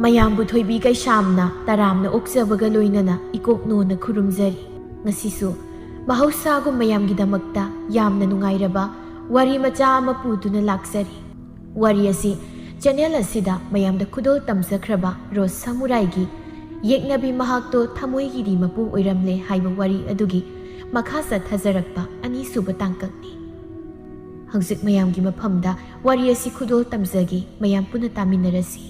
ꯃꯌꯥꯝꯕꯨ ꯊꯣꯏꯕꯤ ꯀꯩꯁꯥꯝꯅ ꯇꯔꯥꯝꯅ ꯑꯣꯛꯆꯕꯒ ꯂꯣꯏꯅꯅ ꯏꯀꯣꯛꯅꯣꯅ ꯈꯨꯔꯨꯝꯖꯔꯤ꯫ ꯉꯁꯤꯁꯨ ꯃꯍꯧꯁꯥꯒꯨꯝ ꯃꯌꯥꯝꯒꯤꯗꯃꯛꯇ ꯌꯥꯝꯅ ꯅꯨꯡꯉꯥꯏꯔꯕ ꯋꯥꯔꯤ ꯃꯆꯥ ꯑꯃ ꯄꯨꯗꯨꯅ ꯂꯥꯛꯆꯔꯤ꯫ ꯋꯥꯔꯤ ꯑꯁꯤ ꯆꯦꯅꯦꯜ ꯑꯁꯤꯗ ꯃꯌꯥꯝꯗ ꯈꯨꯗꯣꯜ ꯇꯝꯖꯈ꯭ꯔꯕ ꯔꯣꯁ ꯁꯃꯨꯔꯥꯏꯒꯤ ꯌꯦꯛꯅꯕꯤ ꯃꯍꯥꯛꯇꯣ ꯊꯃꯣꯏꯒꯤꯗꯤ ꯃꯄꯨ ꯑꯣꯏꯔꯝꯂꯦ ꯍꯥꯏꯕ ꯋꯥꯔꯤ ꯑꯗꯨꯒꯤ ꯃꯈꯥ ꯆꯠꯊꯖꯔꯛꯄ ꯑꯅꯤꯁꯨꯕ ꯇꯥꯡꯀꯛꯅꯤ꯫ ꯍꯧꯖꯤꯛ ꯃꯌꯥꯝꯒꯤ ꯃꯐꯝꯗ ꯋꯥꯔꯤ ꯑꯁꯤ ꯈꯨꯗꯣꯜ ꯇꯝꯖꯒꯦ, ꯃꯌꯥꯝ ꯄꯨꯟꯅ ꯇꯥꯃꯤꯟꯅꯔꯁꯤ꯫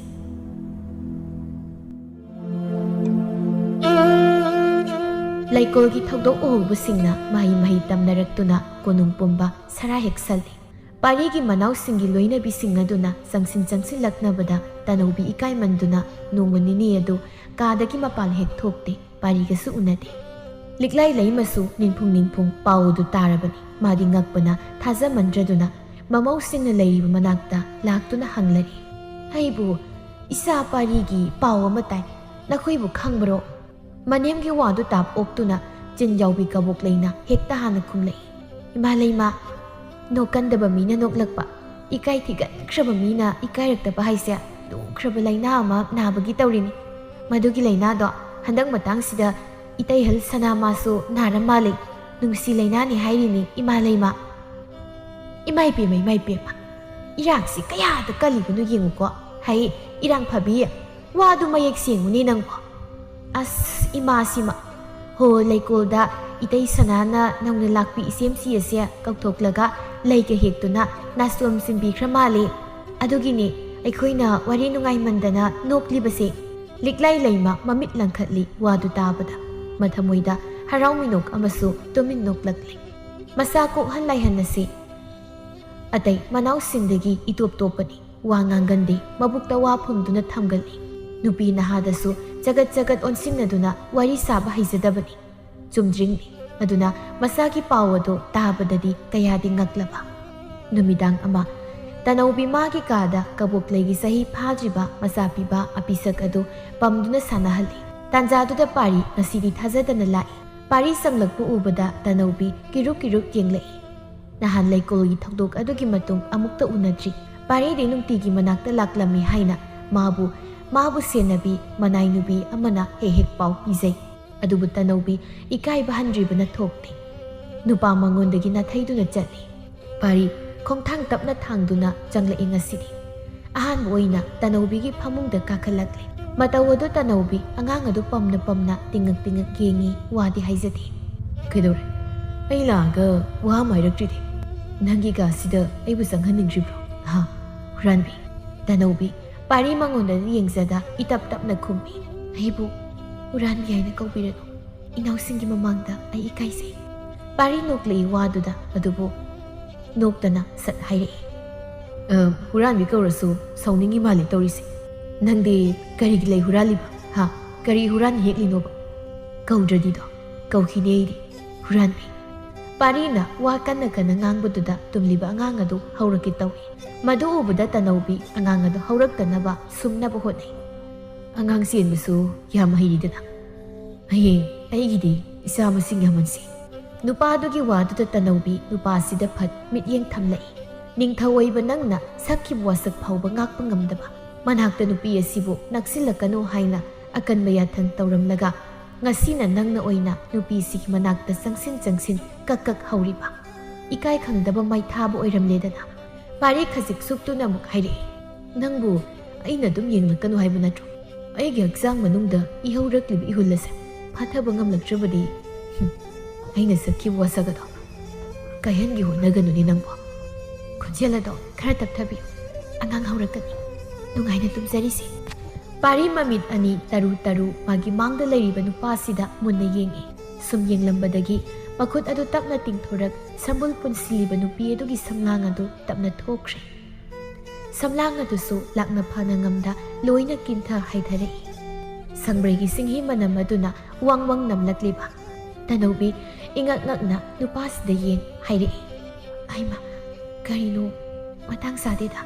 ꯂꯩꯀꯣꯜꯒꯤ ꯊꯧꯗꯣꯛ ꯎꯍꯧꯕꯁꯤꯡꯅ ꯃꯍꯩ ꯇꯝꯅꯔꯛꯇꯨꯅ ꯀꯣꯅꯨꯡ ꯄꯨꯝꯕ ꯁꯔꯥ ꯍꯦꯛꯁꯜꯂꯤ꯫ ꯄꯥꯔꯤꯒꯤ ꯃꯅꯥꯎꯁꯤꯡꯒꯤ ꯂꯣꯏꯅꯕꯤꯁꯤꯡ ꯑꯗꯨꯅ ꯆꯪꯁꯤꯜꯂꯛꯅꯕꯗ ꯇꯅꯧꯕꯤ ꯏꯀꯥꯏꯃꯟꯗꯨꯅ ꯅꯣꯡꯃ ꯅꯤꯅꯤ ꯑꯗꯨ ꯀꯥꯗꯒꯤ ꯃꯄꯥꯟ ꯍꯦꯛ ꯊꯣꯛꯇꯦ, ꯄꯥꯔꯤꯒꯁꯨ ꯎꯅꯗꯦ꯫ ꯂꯤꯛꯂꯥꯏ ꯂꯩꯃꯁꯨ ꯅꯤꯡꯐꯨꯡ ꯄꯥꯎ ꯑꯗꯨ ꯇꯥꯔꯕꯅꯤ꯫ ꯃꯥꯗꯤ ꯉꯛꯄꯅ ꯊꯥꯖꯃꯟꯗ꯭ꯔꯗꯨꯅ ꯃꯃꯧꯁꯤꯡꯅ ꯂꯩꯔꯤꯕ ꯃꯅꯥꯛꯇ ꯂꯥꯛꯇꯨꯅ ꯍꯪꯂꯔꯤ꯫ "ꯑꯩꯕꯨ ꯏꯆꯥ ꯄꯥꯔꯤꯒꯤ ꯄꯥꯎ ꯑꯃ ꯇꯥꯏ, ꯅꯈꯣꯏꯕꯨ ꯈꯪꯕꯔꯣ?" ꯃꯅꯦꯝꯒꯤ ꯋꯥꯗꯨ ꯇꯥꯞ ꯑꯣꯛꯇꯨꯅ ꯆꯤꯟ ꯌꯥꯎꯕꯤ ꯀꯕꯣꯛ ꯂꯩꯅ ꯍꯦꯛꯇ ꯍꯥꯟꯅ ꯈꯨꯝꯂꯛꯏ꯫ "ꯏꯃꯥ ꯂꯩꯃ, ꯅꯣꯛꯀꯟꯗꯕ ꯃꯤꯅ ꯅꯣꯛꯂꯛꯄ, ꯏꯀꯥꯏ ꯊꯤꯒꯠꯈ꯭ꯔꯕ ꯃꯤꯅ ꯏꯀꯥꯏꯔꯛꯇꯕ ꯍꯥꯏꯁꯦ ꯂꯨꯈ꯭ꯔꯕ ꯂꯩꯅꯥ ꯑꯃ ꯅꯥꯕꯒꯤ ꯇꯧꯔꯤꯅꯤ꯫ ꯃꯗꯨꯒꯤ ꯂꯩꯅꯥꯗꯣ ꯍꯟꯗꯛ ꯃꯇꯥꯡꯁꯤꯗ ꯏꯇꯩꯍꯜ ꯁꯅꯥꯃꯥꯁꯨ ꯅꯥꯔ ꯃꯥꯜꯂꯤ꯫ ꯅꯨꯡꯁꯤ ꯂꯩꯅꯥꯅꯤ ꯍꯥꯏꯔꯤꯅꯤ ꯏꯃꯥ ꯂꯩꯃ." "ꯏꯃꯥꯏ ꯄꯦꯝꯃ, ꯏꯔꯥꯡꯁꯤ ꯀꯌꯥꯗ ꯀꯜꯂꯤꯕꯅꯣ ꯌꯦꯡꯉꯨꯀꯣ꯫ ꯍꯩ ꯏꯔꯥꯡ ꯐꯕꯤ, ꯋꯥꯗꯨ ꯃꯌꯦꯛ ꯁꯦꯡꯉꯨꯅꯦ ꯅꯪꯕꯣ." "ꯑꯁ ꯏꯃꯥꯁꯤꯃ, ꯍꯣ ꯂꯩꯀꯣꯜꯗ ꯏꯇꯩ ꯁꯅꯥꯅ ꯅꯧꯅ ꯂꯥꯛꯄꯤ ꯏꯆꯦꯝꯆꯤ ꯑꯁꯦ ꯀꯧꯊꯣꯛꯂꯒ ꯂꯩꯒ ꯍꯦꯛꯇꯨꯅ ꯅꯥꯆꯣꯝ ꯆꯤꯟꯕꯤꯈ꯭ꯔ ꯃꯥꯜꯂꯤ꯫ ꯑꯗꯨꯒꯤꯅꯤ ꯑꯩꯈꯣꯏꯅ ꯋꯥꯔꯤ ꯅꯨꯡꯉꯥꯏꯃꯟꯗꯅ ꯅꯣꯛꯂꯤꯕꯁꯦ." ꯂꯤꯛꯂꯥꯏ ꯂꯩꯃ ꯃꯃꯤꯠ ꯂꯪꯈꯠꯂꯤ ꯋꯥꯗꯨ ꯇꯥꯕꯗ꯫ ꯃꯊꯃꯣꯏꯗ ꯍꯔꯥꯎ ꯃꯤꯅꯣꯛ ꯑꯃꯁꯨ ꯇꯨꯃꯤꯟ ꯅꯣꯛꯂꯛꯂꯤ꯫ ꯃꯆꯥ ꯀꯣꯛꯍꯟ ꯂꯥꯏꯍꯟ ꯑꯁꯤ ꯑꯇꯩ ꯃꯅꯥꯎꯁꯤꯡꯗꯒꯤ ꯏꯇꯣꯞ ꯇꯣꯞꯄꯅꯤ꯫ ꯋꯥ ꯉꯥꯡꯒꯟꯗꯦ, ꯃꯕꯨꯛꯇ ꯋꯥ ꯐꯨꯝꯗꯨꯅ ꯊꯝꯒꯜꯂꯤ꯫ ꯅꯨꯄꯤ ꯅꯍꯥꯗꯁꯨ ꯆꯒꯠ ꯑꯣꯟꯁꯤꯟꯅꯗꯨꯅ ꯋꯥꯔꯤ ꯁꯥꯕ ꯍꯩꯖꯗꯕꯅꯤ꯫ ꯆꯨꯝꯗ꯭ꯔꯤꯡꯅꯤ꯫ ꯑꯗꯨꯅ ꯃꯆꯥꯒꯤ ꯄꯥꯎ ꯑꯗꯨ ꯇꯥꯕꯗꯗꯤ ꯀꯌꯥꯗꯤ ꯉꯛꯂꯕ꯫ ꯅꯨꯃꯤꯗꯥꯡ ꯑꯃ ꯇꯅꯧꯕꯤ ꯃꯥꯒꯤ ꯀꯥꯗ ꯀꯕꯣꯛꯂꯩꯒꯤ ꯆꯍꯤ ꯐꯥꯗ꯭ꯔꯤꯕ ꯃꯆꯥ ꯄꯤꯕ ꯑꯄꯤꯁꯛ ꯑꯗꯨ ꯄꯝꯗꯨꯅ ꯁꯥꯟꯅꯍꯜꯂꯤ꯫ ꯇꯥꯟꯖꯥꯗꯨꯗ ꯄꯥꯔꯤ ꯉꯁꯤꯗꯤ ꯊꯥꯖꯗꯅ ꯂꯥꯛꯏ꯫ ꯄꯥꯔꯤ ꯆꯪꯂꯛꯄ ꯎꯕꯗ ꯇꯅꯧꯕꯤ ꯀꯤꯔꯨꯛ ꯌꯦꯡꯂꯛꯏ꯫ ꯅꯍꯥꯟ ꯂꯩꯀꯣꯜꯒꯤ ꯊꯧꯗꯣꯛ ꯑꯗꯨꯒꯤ ꯃꯇꯨꯡ ꯑꯃꯨꯛꯇ ꯎꯅꯗ꯭ꯔꯤ꯫ ꯄꯥꯔꯤꯗꯤ ꯅꯨꯡꯇꯤꯒꯤ ꯃꯅꯥꯛꯇ ꯂꯥꯛꯂꯝꯃꯤ ꯍꯥꯏꯅ ꯃꯥꯕꯨ ꯁꯦꯟꯅꯕꯤ ꯃꯅꯥꯏ ꯅꯨꯄꯤ ꯑꯃꯅ ꯍꯦꯛ ꯄꯥꯎ ꯄꯤꯖꯩ꯫ ꯑꯗꯨꯕꯨ ꯇꯅꯧꯕꯤ ꯏꯀꯥꯏꯕ ꯍꯟꯗ꯭ꯔꯤꯕꯅ ꯊꯣꯛꯇꯦ꯫ ꯅꯨꯄꯥ ꯃꯉꯣꯟꯗꯒꯤ ꯅꯥꯊꯩꯗꯨꯅ ꯆꯠꯂꯤ꯫ ꯄꯥꯔꯤ ꯈꯣꯡꯊꯥꯡ ꯇꯞꯅ ꯊꯥꯡꯗꯨꯅ ꯆꯪꯂꯛꯏ ꯉꯁꯤꯗꯤ꯫ ꯑꯍꯥꯟꯕ ꯑꯣꯏꯅ ꯇꯅꯧꯕꯤꯒꯤ ꯐꯃꯨꯡꯗ ꯀꯥꯈꯠꯂꯛꯂꯤ꯫ ꯃꯇꯧ ꯑꯗꯨ ꯇꯅꯧꯕꯤ ꯑꯉꯥꯡ ꯑꯗꯨ ꯄꯝꯅ ꯇꯤꯡꯉꯛ ꯌꯦꯡꯉꯤ, ꯋꯥꯗꯤ ꯍꯥꯏꯖꯗꯦ꯫ "ꯀꯩꯗꯧꯔꯦ? ꯑꯩ ꯂꯥꯛꯑꯒ ꯋꯥ ꯑꯃ ꯍꯥꯏꯔꯛꯇ꯭ꯔꯤꯗꯤ? ꯅꯪꯒꯤ ꯀꯥꯁꯤꯗ ꯑꯩꯕꯨ ꯆꯪꯍꯟꯅꯤꯡꯗ꯭ꯔꯤꯕ꯭ꯔꯣ?" "ꯍꯨꯔꯥꯟꯕꯤ." ꯇꯅꯧꯕꯤ ꯄꯥꯔꯤ ꯃꯉꯣꯟꯗꯗꯤ ꯌꯦꯡꯖꯗ ꯏꯇꯞ ꯇꯞꯅ ꯈꯨꯝꯃꯤ꯫ "ꯑꯩꯕꯨ ꯍꯨꯔꯥꯟꯕꯤ ꯍꯥꯏꯅ ꯀꯧꯕꯤꯔꯅꯨ. ꯏꯅꯥꯎꯁꯤꯡꯒꯤ ꯃꯃꯥꯡꯗ ꯑꯩ ꯏꯀꯥꯏꯖꯩ." ꯄꯥꯔꯤ ꯅꯣꯛꯂꯛꯏ ꯋꯥꯗꯨꯗ, ꯑꯗꯨꯕꯨ ꯅꯣꯛꯇꯅ ꯁꯠ ꯍꯥꯏꯔꯛꯏ꯫ "ꯍꯨꯔꯥꯟꯕꯤ ꯀꯧꯔꯁꯨ ꯁꯥꯎꯅꯤꯡꯉꯤ ꯃꯥꯜꯂꯤ ꯇꯧꯔꯤꯁꯦ. ꯅꯪꯗꯤ ꯀꯔꯤꯒꯤ ꯂꯩ ꯍꯨꯔꯥꯜꯂꯤꯕ? ꯀꯔꯤ ꯍꯨꯔꯥꯟ ꯍꯦꯛꯂꯤꯅꯣꯕ?" "ꯀꯧꯗ꯭ꯔꯗꯤꯗꯣ, ꯀꯧꯈꯤꯅꯦ ꯑꯩꯗꯤ, ꯍꯨꯔꯥꯟꯕꯤ." ꯄꯥꯔꯤꯅ ꯋꯥ ꯀꯟꯅ ꯉꯥꯡꯕꯗꯨꯗ ꯇꯨꯝꯂꯤꯕ ꯑꯉꯥꯡ ꯑꯗꯨ ꯍꯧꯔꯛꯀꯦ ꯇꯧꯏ꯫ ꯃꯗꯨ ꯎꯕꯗ ꯇꯅꯧꯕꯤ ꯑꯉꯥꯡ ꯑꯗꯨ ꯍꯧꯔꯛꯇꯅꯕ ꯁꯨꯝꯅꯕ ꯍꯣꯠꯅꯩ꯫ "ꯑꯉꯥꯡ ꯆꯦꯟꯕꯁꯨ ꯌꯥꯝ ꯍꯩꯔꯤꯗꯅ. ꯍꯌꯦꯡ ꯑꯩꯒꯤꯗꯤ ꯏꯆꯥ ꯃꯁꯤꯡ ꯌꯥꯝꯃꯟꯁꯤ." ꯅꯨꯄꯥꯗꯨꯒꯤ ꯋꯥꯗꯨꯗ ꯇꯅꯧꯕꯤ ꯅꯨꯄꯥꯁꯤꯗ ꯐꯠ ꯃꯤꯠꯌꯦꯡ ꯊꯝꯂꯛꯏ꯫ ꯅꯤꯡꯊꯧ ꯑꯣꯏꯕ ꯅꯪꯅ ꯁꯛꯈꯤꯕ ꯋꯥꯁꯛ ꯐꯥꯎꯕ ꯉꯥꯛꯄ ꯉꯝꯗꯕ ꯃꯅꯥꯛꯇ ꯅꯨꯄꯤ ꯑꯁꯤꯕꯨ ꯅꯛꯁꯤꯜꯂꯛꯀꯅꯨ ꯍꯥꯏꯅ ꯑꯀꯟꯕ ꯌꯥꯊꯪ ꯇꯧꯔꯝꯂꯒ ꯉꯁꯤꯅ ꯅꯪꯅ ꯑꯣꯏꯅ ꯅꯨꯄꯤꯁꯤꯒꯤ ꯃꯅꯥꯛꯇ ꯆꯪꯁꯤꯟ ꯀꯛ ꯍꯧꯔꯤꯕ ꯏꯀꯥꯏ ꯈꯪꯗꯕ ꯃꯩꯊꯥꯕ ꯑꯣꯏꯔꯝꯂꯦꯗꯅ." ꯄꯥꯔꯤ ꯈꯖꯤꯛ ꯁꯨꯛꯇꯨꯅ ꯑꯃꯨꯛ ꯍꯥꯏꯔꯛꯏ꯫ "ꯅꯪꯕꯨ ꯑꯩꯅ ꯑꯗꯨꯝ ꯌꯦꯡꯂꯛꯀꯅꯨ ꯍꯥꯏꯕ ꯅꯠꯇ꯭ꯔꯣ? ꯑꯩꯒꯤ ꯍꯛꯆꯥꯡ ꯃꯅꯨꯡꯗ ꯏꯍꯧꯔꯛꯂꯤꯕ ꯏꯍꯨꯜ ꯑꯁꯦ ꯐꯥꯊꯕ ꯉꯝꯂꯛꯇ꯭ꯔꯕꯗꯤ ꯑꯩꯅ ꯁꯛꯈꯤꯕ ꯋꯥꯁꯛ ꯑꯗꯣ ꯀꯥꯏꯍꯟꯒꯦ ꯍꯣꯠꯅꯒꯅꯨꯅꯦ ꯅꯪꯕꯣ. ꯈꯣꯟꯖꯦꯜ ꯑꯗꯣ ꯈꯔ ꯇꯞꯊꯕꯤꯌꯨ. ꯑꯉꯥꯡ ꯍꯧꯔꯛꯀꯅꯤ. ꯅꯨꯡꯉꯥꯏꯅ ꯇꯨꯝꯖꯔꯤꯁꯤ." ꯄꯥꯔꯤ ꯃꯃꯤꯠ ꯑꯅꯤ ꯇꯔꯨ ꯃꯥꯒꯤ ꯃꯥꯡꯗ ꯂꯩꯔꯤꯕ ꯅꯨꯄꯥꯁꯤꯗ ꯃꯨꯟꯅ ꯌꯦꯡꯉꯤ꯫ ꯁꯨꯝ ꯌꯦꯡꯂꯝꯕꯗꯒꯤ ꯃꯈꯨꯠ ꯑꯗꯨ ꯇꯞꯅ ꯇꯤꯡꯊꯣꯔꯛ ꯁꯝꯕꯨꯜ ꯄꯨꯟꯁꯤꯜꯂꯤꯕ ꯅꯨꯄꯤ ꯑꯗꯨꯒꯤ ꯁꯝꯂꯥꯡ ꯑꯗꯨ ꯇꯞꯅ ꯊꯣꯛꯈ꯭ꯔꯦ꯫ ꯁꯝꯂꯥꯡ ꯑꯗꯨꯁꯨ ꯂꯥꯛꯅ ꯐꯅ ꯉꯝꯗ ꯂꯣꯏꯅ ꯀꯤꯟꯊ ꯍꯥꯏꯊꯔꯛꯏ꯫ ꯁꯪꯕ꯭ꯔꯩꯒꯤ ꯆꯤꯡꯍꯤ ꯃꯅꯝ ꯑꯗꯨꯅ ꯋꯪ ꯅꯝꯂꯛꯂꯤꯕ ꯇꯅꯧꯕꯤ ꯏꯉꯛ ꯉꯛꯅ ꯅꯨꯄꯥꯁꯤꯗ ꯌꯦꯡ ꯍꯥꯏꯔꯛꯏ꯫ "ꯑꯩꯃ, ꯀꯔꯤꯅꯣ, ꯃꯇꯥꯡ ꯆꯥꯗꯦꯗ."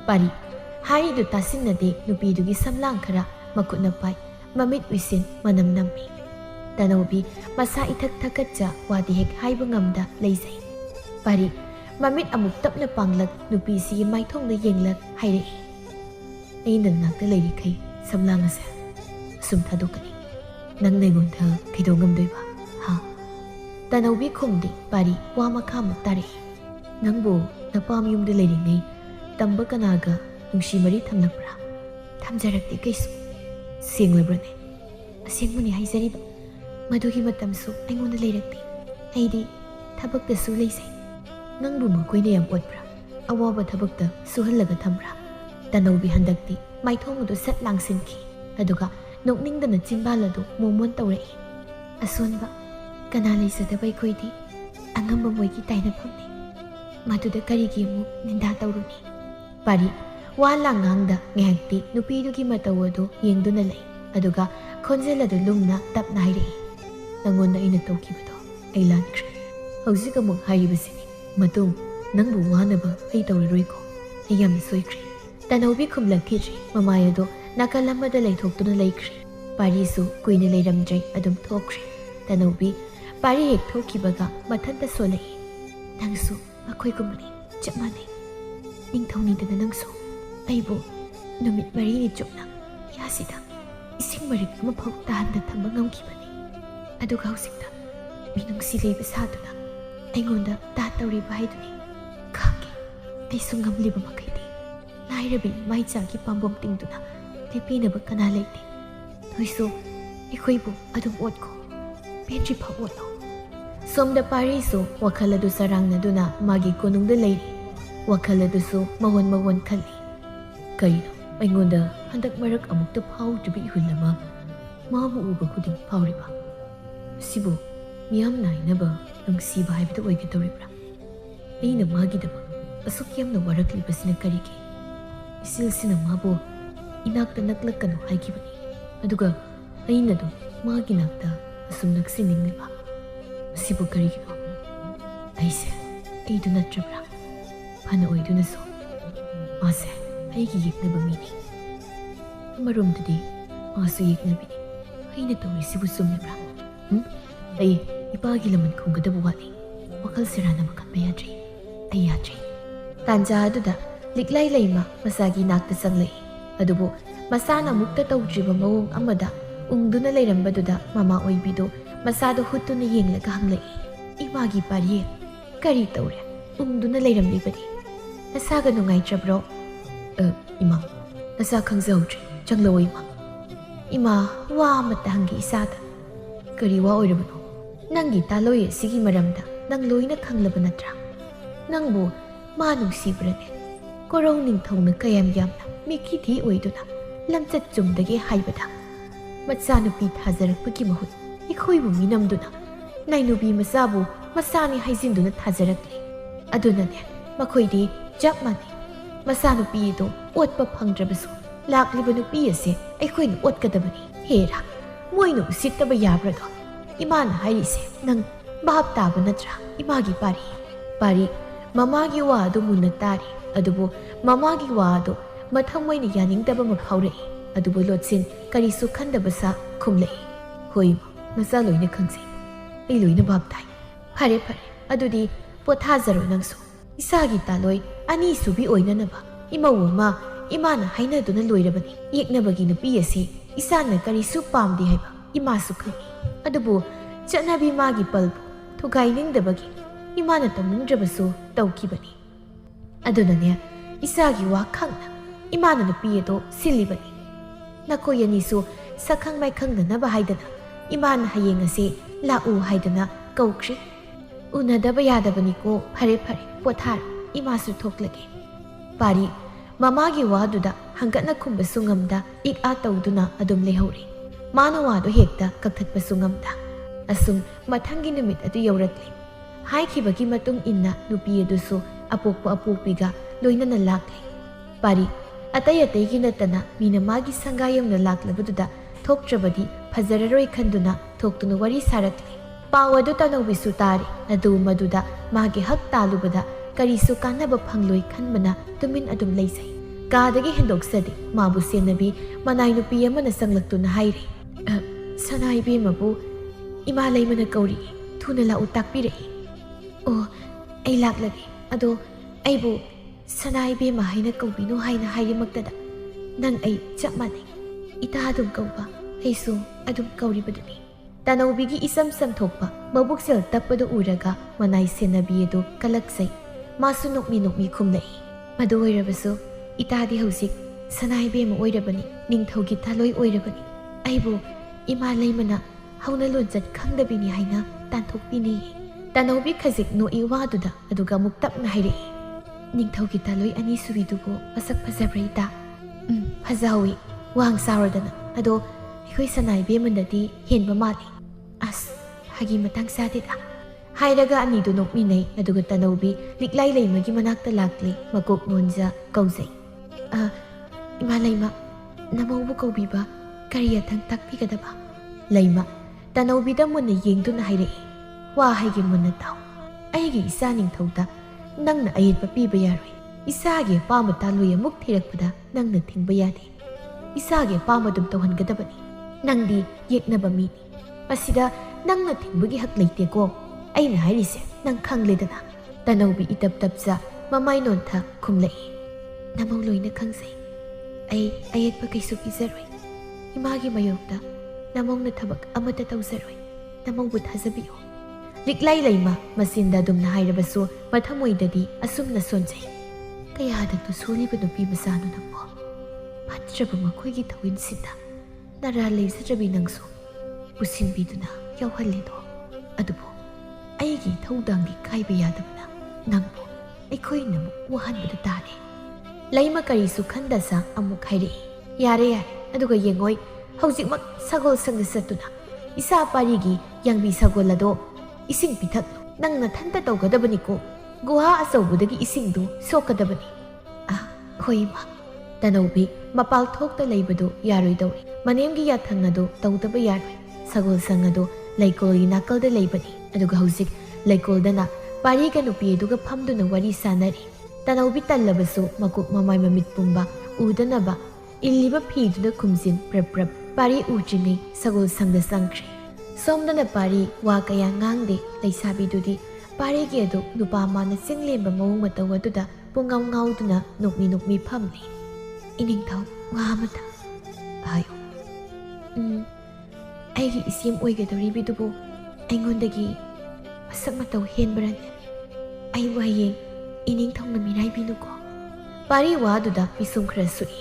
ꯄꯥꯔꯤ ꯍꯥꯏꯔꯤꯗꯨ ꯇꯥꯁꯤꯟꯅꯗꯦ ꯅꯨꯄꯤꯗꯨꯒꯤ ꯁꯝꯂꯥꯡ ꯈꯔ ꯃꯈꯨꯠꯅ ꯄꯥꯏ, ꯃꯃꯤꯠ ꯎꯏꯁꯤꯟ ꯃꯅꯝ ꯅꯝꯃꯤ꯫ Tanobi masa ithak thakatcha wadi hek haiba ngamda leizai. Pari mamit amuk tapna panglak nupi si maithong na yenglak hairei. Aina nakta leiri kai samlang ase sum thadokani. Nang nengon tha kaido ngamdoi ba ha. Tanobi khumdi pari wa makha muk tare. Nangbo napam yumda leiri ngai tamba kanaga nungsi mari thamlakra. Thamjarakti kaisu senglabrane. Asengmani haizariba madugi matamsu aingonda leirakti. Aidi thabakta su leisai. Nangbu makoina yam otbra awaba thabakta suhallaga thambra. Tanobi handakti maithong adu sat langsinki aduga nokningdana chimbal adu momon tawrei. Asonba kana leisada bai khoidi angamba moigi taina phamni. Maduda karigi mu ninda tawruni. Pari wala ngangda ngehakti nupidugi mataw adu yengduna lei. Aduga khonjel adu lumna tapna hairei. Nangonda ina tawkibado ai lankre. Hauzik amuk hairibasini matung nangbu wanaba ai tawraroiko. Ai yam soikre. Tanobi khumlakidri mamayado nakalamada leithokduna laikre. Parisu kuina leiramjai adum thokre. Tanobi pari hek thokibaga mathanta solai. Nangsu akhoi kumani chapmani. Ningthaunidana nangsu aibu numit marini chupna yasida ising marik ama phau tahanda thamba ngamkibani. Aduga hausikta minungsi leiba saduna aingonda ta tawriba haiduni khangi aisu ngamliba makaidi lairabi maichaki pambom tingduna lepinaba kana leite toisu ikhoibu adum otko petri phau otlo. Somda parisu wakhal adu sarangnaduna magi konungda leiri. Wakhal adusu mawon khali. Kaino aingonda handak marak amukta phau tubi hulama mabu uba khuding phauriba. Sibu miyam nainaba nungsiba haibda oigadoribra. Aina magidaba asuk yamna waraklibasina karigi. Isilsina mabu inakta naklakkanu haigibani. Aduga ainadu magi nakta asum naksiningniba. Sibu karigino aise aidu natrabra. Hana oiduna so mase aigi yeknaba mini. Amaromdadi masu yeknabini. Aina tawri sibu sumnabra. Ai ipagi laman khungadabu wali. Wakal sirana makanba yadri. Ai yadri. Tanja aduda liklai laima masagi nakta sanglai. Adubu masana mukta tawdriba mawong amada ungduna lairambaduda mama oibido masado hutuna yenglaga hanglai. Imagi pariye kari tawre ungduna lairamlibadi. Nasaga nungaitrabro? Ima, nasa khangzaudri changlawo ima. Ima wa amata hangi isada. Kari wa oirabano. Nangi taloy sigi maramda nang loina khanglaba natra. Nangbu ma nungsibrane. Korong ningthongna kayam yamna mikithi oiduna lamchat chumdagi haibada. Matsanupi thajarakpagi mahut ikhoibu minamduna nainubi masabu masani haizinduna thajarakli. Adunane makoidi jap mani masanupi do otpa phangdrabasu lakliba nupi ase aikhoin otkadabani hera moinu sittaba yabrado imana hairise nang bab taba natra imagi pari mamagi wa adu munna tari adubu mamagi wa adu mathang moina yaningdaba maphaurai adubu lotsin karisu khandabasa khumlei hoi nasa loina khangse ai loina bab tai phare adudi pothajaro nangsu isagi taloi ani subi oinanaba imawoma imana hainaduna loirabani yeknabagi nupi ase isana karisu pamdi haiba imasu khani adubu chanabi magi palbu thugainingdabagi imana tamndrabasu tawkibani adunane isagi wa khangna imana nupi edo silibani nakoyani su sakhang mai khangna haidana imana hayeng ase lau haidana kaukri unadaba yadabani ko phare pothar imasu thoklage pari mamagi waduda hangatna khumba sungamda ik a tawduna adum lehori mana wadu hekta kakthatpa sungamda asum mathangi numit adu yaurakli haikibagi matung inna nupi adusu apokpiga loinana lakli pari atay gi natana mina magi sangayamna laklabaduda thoktrabadi phajararoi khanduna thoktuna wari sarakli pawadu tanobisu tari adu maduda magi hak talubada karisu kanaba phangloi khanbana tumin adum leisai kadagi hendoksadi mabu senabi manai nupi amana sanglaktuna haire sanai be mabu ꯏꯃꯥ ꯂꯩꯃꯅ ꯀꯧꯔꯤ ꯊꯨꯅ ꯂꯥꯛꯎ ꯇꯥꯛꯄꯤꯔꯛꯏ ꯑꯣ ꯑꯩ ꯂꯥꯛꯂꯒꯦ ꯑꯗꯣ ꯑꯩꯕꯨ ꯁꯅꯥ ꯏꯕꯦꯝꯃ ꯍꯥꯏꯅ ꯀꯧꯕꯤꯅꯨ ꯍꯥꯏꯅ ꯍꯥꯏꯔꯤꯃꯛꯇꯗ ꯅꯪ ꯑꯩ ꯆꯞ ꯃꯥꯟꯅꯩ ꯏꯇꯥ ꯑꯗꯨꯝ ꯀꯧꯕ ꯑꯩꯁꯨ ꯑꯗꯨꯝ ꯀꯧꯔꯤꯕꯗꯨꯅꯤ ꯇꯅꯧꯕꯤꯒꯤ ꯏꯁꯝ ꯁꯝꯊꯣꯛꯄ ꯃꯕꯨꯛꯆꯦꯜ ꯇꯞꯄꯗꯨ ꯎꯔꯒ ꯃꯅꯥꯏ ꯁꯦꯟꯅꯕꯤ ꯑꯗꯨ ꯀꯂꯛꯆꯩ ꯃꯥꯁꯨ ꯅꯣꯛꯃꯤ ꯅꯣꯛꯃꯤ ꯈꯨꯝꯂꯛꯏ ꯃꯗꯨ ꯑꯣꯏꯔꯕꯁꯨ ꯏꯇꯥꯗꯤ ꯍꯧꯖꯤꯛ ꯁꯅꯥ ꯏꯕꯦꯝꯃ ꯑꯣꯏꯔꯕꯅꯤ ꯅꯤꯡꯊꯧꯒꯤ ꯊꯥꯂꯣꯏ ꯑꯣꯏꯔꯕꯅꯤ ꯑꯩꯕꯨ ꯏꯃꯥ ꯂꯩꯃꯅ ꯍꯧꯅ ꯂꯣꯟꯆꯠ ꯈꯪꯗꯕꯤꯅꯤ ꯍꯥꯏꯅ ꯇꯥꯟꯊꯣꯛꯄꯤꯅꯤꯌꯦ ꯇꯅꯧꯕꯤ ꯈꯖꯤꯛ ꯅꯣꯛꯏ ꯋꯥꯗꯨꯗ ꯑꯗꯨꯒ ꯑꯃꯨꯛ ꯇꯞꯅ ꯍꯥꯏꯔꯛꯏ ꯅꯤꯡꯊꯧꯒꯤ ꯊꯥꯂꯣꯏ ꯑꯅꯤꯁꯨꯕꯤꯗꯨꯕꯨ ꯃꯁꯛ ꯐꯖꯕ꯭ꯔꯥ ꯏꯇꯥ ꯐꯖꯍꯧꯏ ꯋꯥꯡ ꯆꯥꯎꯔꯗꯅ ꯑꯗꯣ ꯑꯩꯈꯣꯏ ꯁꯅꯥ ꯏꯕꯦꯝꯃꯅꯗꯤ ꯍꯦꯟꯕ ꯃꯥꯜꯂꯤ ꯑꯁ ꯐꯥꯒꯤ ꯃꯇꯥꯡ ꯆꯥꯗꯦꯗ ꯍꯥꯏꯔꯒ ꯑꯅꯤꯗꯨ ꯅꯣꯛꯃꯤꯟꯅꯩ ꯑꯗꯨꯒ ꯇꯅꯧꯕꯤ ꯂꯤꯛꯂꯥꯏ ꯂꯩꯃꯒꯤ ꯃꯅꯥꯛꯇ ꯂꯥꯛꯂꯤ ꯃꯀꯣꯛ ꯅꯣꯟꯖ ꯀꯧꯖꯩ ꯏꯃꯥ ꯂꯩꯃ ꯅꯃꯧꯕꯨ ꯀꯧꯕꯤꯕ ꯀꯔꯤ ꯑꯊꯪ ꯇꯥꯛꯄꯤꯒꯗꯕ ꯂꯩꯃ ꯇꯅꯧꯕꯤꯗ ꯃꯨꯟꯅ ꯌꯦꯡꯗꯨꯅ ꯍꯥꯏꯔꯛꯏ ꯋꯥ ꯍꯥꯏꯒꯦ ꯃꯨꯟꯅ ꯇꯥꯎ ꯑꯩꯒꯤ ꯏꯆꯥ ꯅꯤꯡꯊꯧꯗ ꯅꯪꯅ ꯑꯌꯦꯠꯄ ꯄꯤꯕ ꯌꯥꯔꯣꯏ ꯏꯆꯥꯒꯤ ꯑꯄꯥꯝꯕ ꯇꯥꯂꯣꯏ ꯑꯃꯨꯛ ꯊꯤꯔꯛꯄꯗ ꯅꯪꯅ ꯊꯤꯡꯕ ꯌꯥꯗꯦ ꯏꯆꯥꯒꯤ ꯑꯄꯥꯝꯕ ꯑꯗꯨꯝ ꯇꯧꯍꯟꯒꯗꯕꯅꯤ ꯅꯪꯗꯤ ꯌꯦꯛꯅꯕ ꯃꯤꯅꯤ ꯃꯁꯤꯗ ꯅꯪꯅ ꯊꯤꯡꯕꯒꯤ ꯍꯛ ꯂꯩꯇꯦꯀꯣ ꯑꯩꯅ ꯍꯥꯏꯔꯤꯁꯦ ꯅꯪ ꯈꯪꯂꯦꯗꯅ ꯇꯅꯧꯕꯤ ꯏꯇꯞ ꯇꯞꯆ ꯃꯃꯥꯏ ꯅꯣꯟꯊ ꯈꯨꯝꯂꯛꯏ ꯅꯃꯧ ꯂꯣꯏꯅ ꯈꯪꯖꯩ ꯑꯩ ꯑꯌꯦꯠꯄ ꯀꯩꯁꯨ ꯄꯤꯖꯔꯣꯏ ꯏꯃꯥꯒꯤ ꯃꯌꯣꯛꯇ ꯅꯃꯧꯅ ꯊꯕꯛ ꯑꯃꯠꯇ ꯇꯧꯖꯔꯣꯏ ꯅꯃꯧꯕꯨ ꯊꯥꯖꯕꯤꯌꯨ ꯂꯤꯛꯂꯥꯏ ꯂꯩꯃ ꯃꯆꯤꯟꯗ ꯑꯗꯨꯝꯅ ꯍꯥꯏꯔꯕꯁꯨ ꯃꯊꯃꯣꯏꯗꯗꯤ ꯑꯁꯨꯝꯅ ꯁꯣꯟꯖꯩ ꯀꯌꯥꯗꯛꯇꯨ ꯁꯣꯜꯂꯤꯕ ꯅꯨꯄꯤ ꯃꯆꯥꯅꯣ ꯅꯪꯕꯣ ꯐꯠꯇ꯭ꯔꯕ ꯃꯈꯣꯏꯒꯤ ꯊꯧꯏꯟꯁꯤꯗ ꯅꯔꯥ ꯂꯩꯖꯗ꯭ꯔꯕꯤ ꯅꯪꯁꯨ ꯄꯨꯁꯤꯟꯕꯤꯗꯨꯅ ꯌꯥꯎꯍꯜꯂꯤꯗꯣ ꯑꯗꯨꯕꯨ ꯑꯩꯒꯤ ꯊꯧꯗꯥꯡꯗꯤ ꯀꯥꯏꯕ ꯌꯥꯗꯕꯅ ꯅꯪꯕꯨ ꯑꯩꯈꯣꯏꯅ ꯑꯃꯨꯛ ꯋꯥꯍꯟꯕꯗ ꯇꯥꯔꯦ ꯂꯩꯃ ꯀꯔꯤꯁꯨ ꯈꯟꯗꯁ ꯑꯃꯨꯛ ꯍꯥꯏꯔꯛꯏ ꯌꯥꯔꯦ ꯑꯗꯨꯒ ꯌꯦꯡꯉꯣꯏ ꯍꯧꯖꯤꯛꯃꯛ ꯁꯒꯣꯜ ꯁꯪꯗ ꯆꯠꯇꯨꯅ ꯏꯆꯥ ꯄꯥꯔꯤꯒꯤ ꯌꯥꯡꯕꯤ ꯁꯒꯣꯜ ꯑꯗꯣ ꯏꯁꯤꯡ ꯄꯤꯊꯛꯂꯨ ꯅꯪ ꯅꯊꯟꯇ ꯇꯧꯒꯗꯕꯅꯤꯀꯣ ꯒꯨꯍꯥ ꯑꯆꯧꯕꯗꯒꯤ ꯏꯁꯤꯡꯗꯨ ꯁꯣꯛꯀꯗꯕꯅꯤ ꯍꯣꯏ ꯏꯃꯥ ꯇꯅꯧꯕꯤ ꯃꯄꯥꯜ ꯊꯣꯛꯇ ꯂꯩꯕꯗꯨ ꯌꯥꯔꯣꯏꯗꯧꯔꯤ ꯃꯅꯦꯝꯒꯤ ꯌꯥꯊꯪ ꯑꯗꯨ ꯇꯧꯗꯕ ꯌꯥꯔꯣꯏ ꯁꯒꯣꯜ ꯁꯪ ꯑꯗꯨ ꯂꯩꯀꯣꯜꯒꯤ ꯅꯥꯀꯜꯗ ꯂꯩꯕꯅꯤ ꯑꯗꯨꯒ ꯍꯧꯖꯤꯛ ꯂꯩꯀꯣꯜꯗꯅ ꯄꯥꯔꯤꯒ ꯅꯨꯄꯤ ꯑꯗꯨꯒ ꯐꯝꯗꯨꯅ ꯋꯥꯔꯤ ꯁꯥꯟꯅꯔꯤ ꯇꯅꯧꯕꯤ ꯇꯜꯂꯕꯁꯨ ꯃꯀꯣꯛ ꯃꯃꯥꯏ ꯃꯃꯤꯠ ꯄꯨꯝꯕ ꯎꯗꯅꯕ ꯏꯜꯂꯤꯕ ꯐꯤꯗꯨꯗ ꯈꯨꯝꯖꯤꯟ ꯄ꯭ꯔꯞ ꯄ꯭ꯔꯞ ꯄꯥꯔꯤ ꯎꯗ꯭ꯔꯤꯉꯩ ꯁꯒꯣꯜ ꯁꯪꯗ ꯆꯪꯈ꯭ꯔꯦ ꯁꯣꯝꯗꯅ ꯄꯥꯔꯤ ꯋꯥ ꯀꯌꯥ ꯉꯥꯡꯗꯦ ꯂꯩꯁꯥꯕꯤꯗꯨꯗꯤ ꯄꯥꯔꯤꯒꯤ ꯑꯗꯨ ꯅꯨꯄꯥ ꯃꯥꯅ ꯆꯤꯡꯂꯦꯝꯕ ꯃꯑꯣꯡ ꯃꯇꯧ ꯑꯗꯨꯗ ꯄꯨꯡꯉꯥꯎ ꯉꯥꯎꯗꯨꯅ ꯅꯣꯛꯃꯤ ꯅꯣꯛꯃꯤ ꯐꯝꯂꯤ ꯏꯅꯤꯡꯊꯧ ꯋꯥ ꯑꯃꯇ ꯍꯥꯏꯌꯨ ꯑꯩꯒꯤ ꯏꯆꯦꯝ ꯑꯣꯏꯒꯗꯧꯔꯤꯕꯤꯗꯨꯕꯨ ꯑꯩꯉꯣꯟꯗꯒꯤ ꯃꯁꯛ ꯃꯇꯧ ꯍꯦꯟꯕꯔꯅꯦ ꯑꯩꯕꯨ ꯍꯌꯦꯡ ꯏꯅꯤꯡꯊꯧꯅ ꯃꯤꯔꯥꯏꯕꯤꯅꯨꯀꯣ ꯄꯥꯔꯤ ꯋꯥꯗꯨꯗ ꯄꯤꯁꯨꯝ ꯈꯔ ꯁꯨꯛꯏ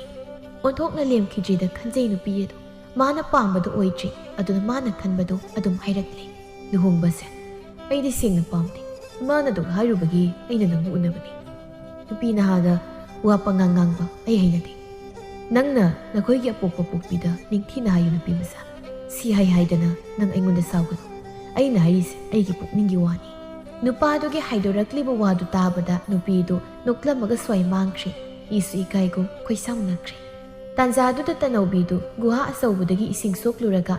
ꯑꯣꯟꯊꯣꯛꯅ ꯂꯦꯝꯈꯤꯗ꯭ꯔꯤꯗ ꯈꯟꯖꯩ ꯅꯨꯄꯤ ꯑꯗꯨ ꯃꯥꯅ ꯄꯥꯝꯕꯗꯨ ꯑꯣꯏꯗ꯭ꯔꯤ ꯑꯗꯨꯅ ꯃꯥꯅ ꯈꯟꯕꯗꯨ ꯑꯗꯨꯝ ꯍꯥꯏꯔꯛꯂꯤ ꯂꯨꯍꯣꯡꯕꯁꯦ ꯑꯩꯗꯤ ꯁꯦꯡꯅ ꯄꯥꯝꯗꯦ ꯏꯃꯥꯅꯗꯨ ꯍꯥꯏꯔꯨꯕꯒꯤ ꯑꯩꯅ ꯅꯪꯕꯨ ꯎꯅꯕꯅꯤ ꯅꯨꯄꯤ ꯅꯍꯥꯗ ꯋꯥ ꯄꯉꯥꯡ ꯉꯥꯡꯕ ꯑꯩ ꯍꯩꯅꯗꯦ ꯅꯪꯅ ꯅꯈꯣꯏꯒꯤ ꯑꯄꯣꯛꯄ ꯄꯣꯛꯄꯤꯗ ꯅꯤꯡꯊꯤꯅ ꯍꯥꯏꯌꯨ ꯅꯨꯄꯤ ꯃꯆꯥ ꯁꯤ ꯍꯥꯏꯗꯅ ꯅꯪ ꯑꯩꯉꯣꯟꯗ ꯁꯥꯎꯒꯅꯨ ꯑꯩꯅ ꯍꯥꯏꯔꯤꯁꯦ ꯑꯩꯒꯤ ꯄꯨꯛꯅꯤꯡꯒꯤ ꯋꯥꯅꯤ ꯅꯨꯄꯥꯗꯨꯒꯤ ꯍꯥꯏꯗꯣꯔꯛꯂꯤꯕ ꯋꯥꯗꯨ ꯇꯥꯕꯗ ꯅꯨꯄꯤꯗꯨ ꯅꯣꯛꯂꯝꯃꯒ ꯁ꯭ꯋꯥꯏ ꯃꯥꯡꯈ꯭ꯔꯦ ꯏꯁꯨ ꯏꯀꯥꯏꯒꯨꯝ ꯈꯣꯏꯁꯥꯎꯅꯈ꯭ꯔꯦ ꯇꯥꯟꯖꯥꯗꯨꯗ ꯇꯅꯧꯕꯤꯗꯨ ꯒꯨꯍꯥ ꯑꯆꯧꯕꯗꯒꯤ ꯏꯁꯤꯡ ꯁꯣꯛꯂꯨꯔꯒ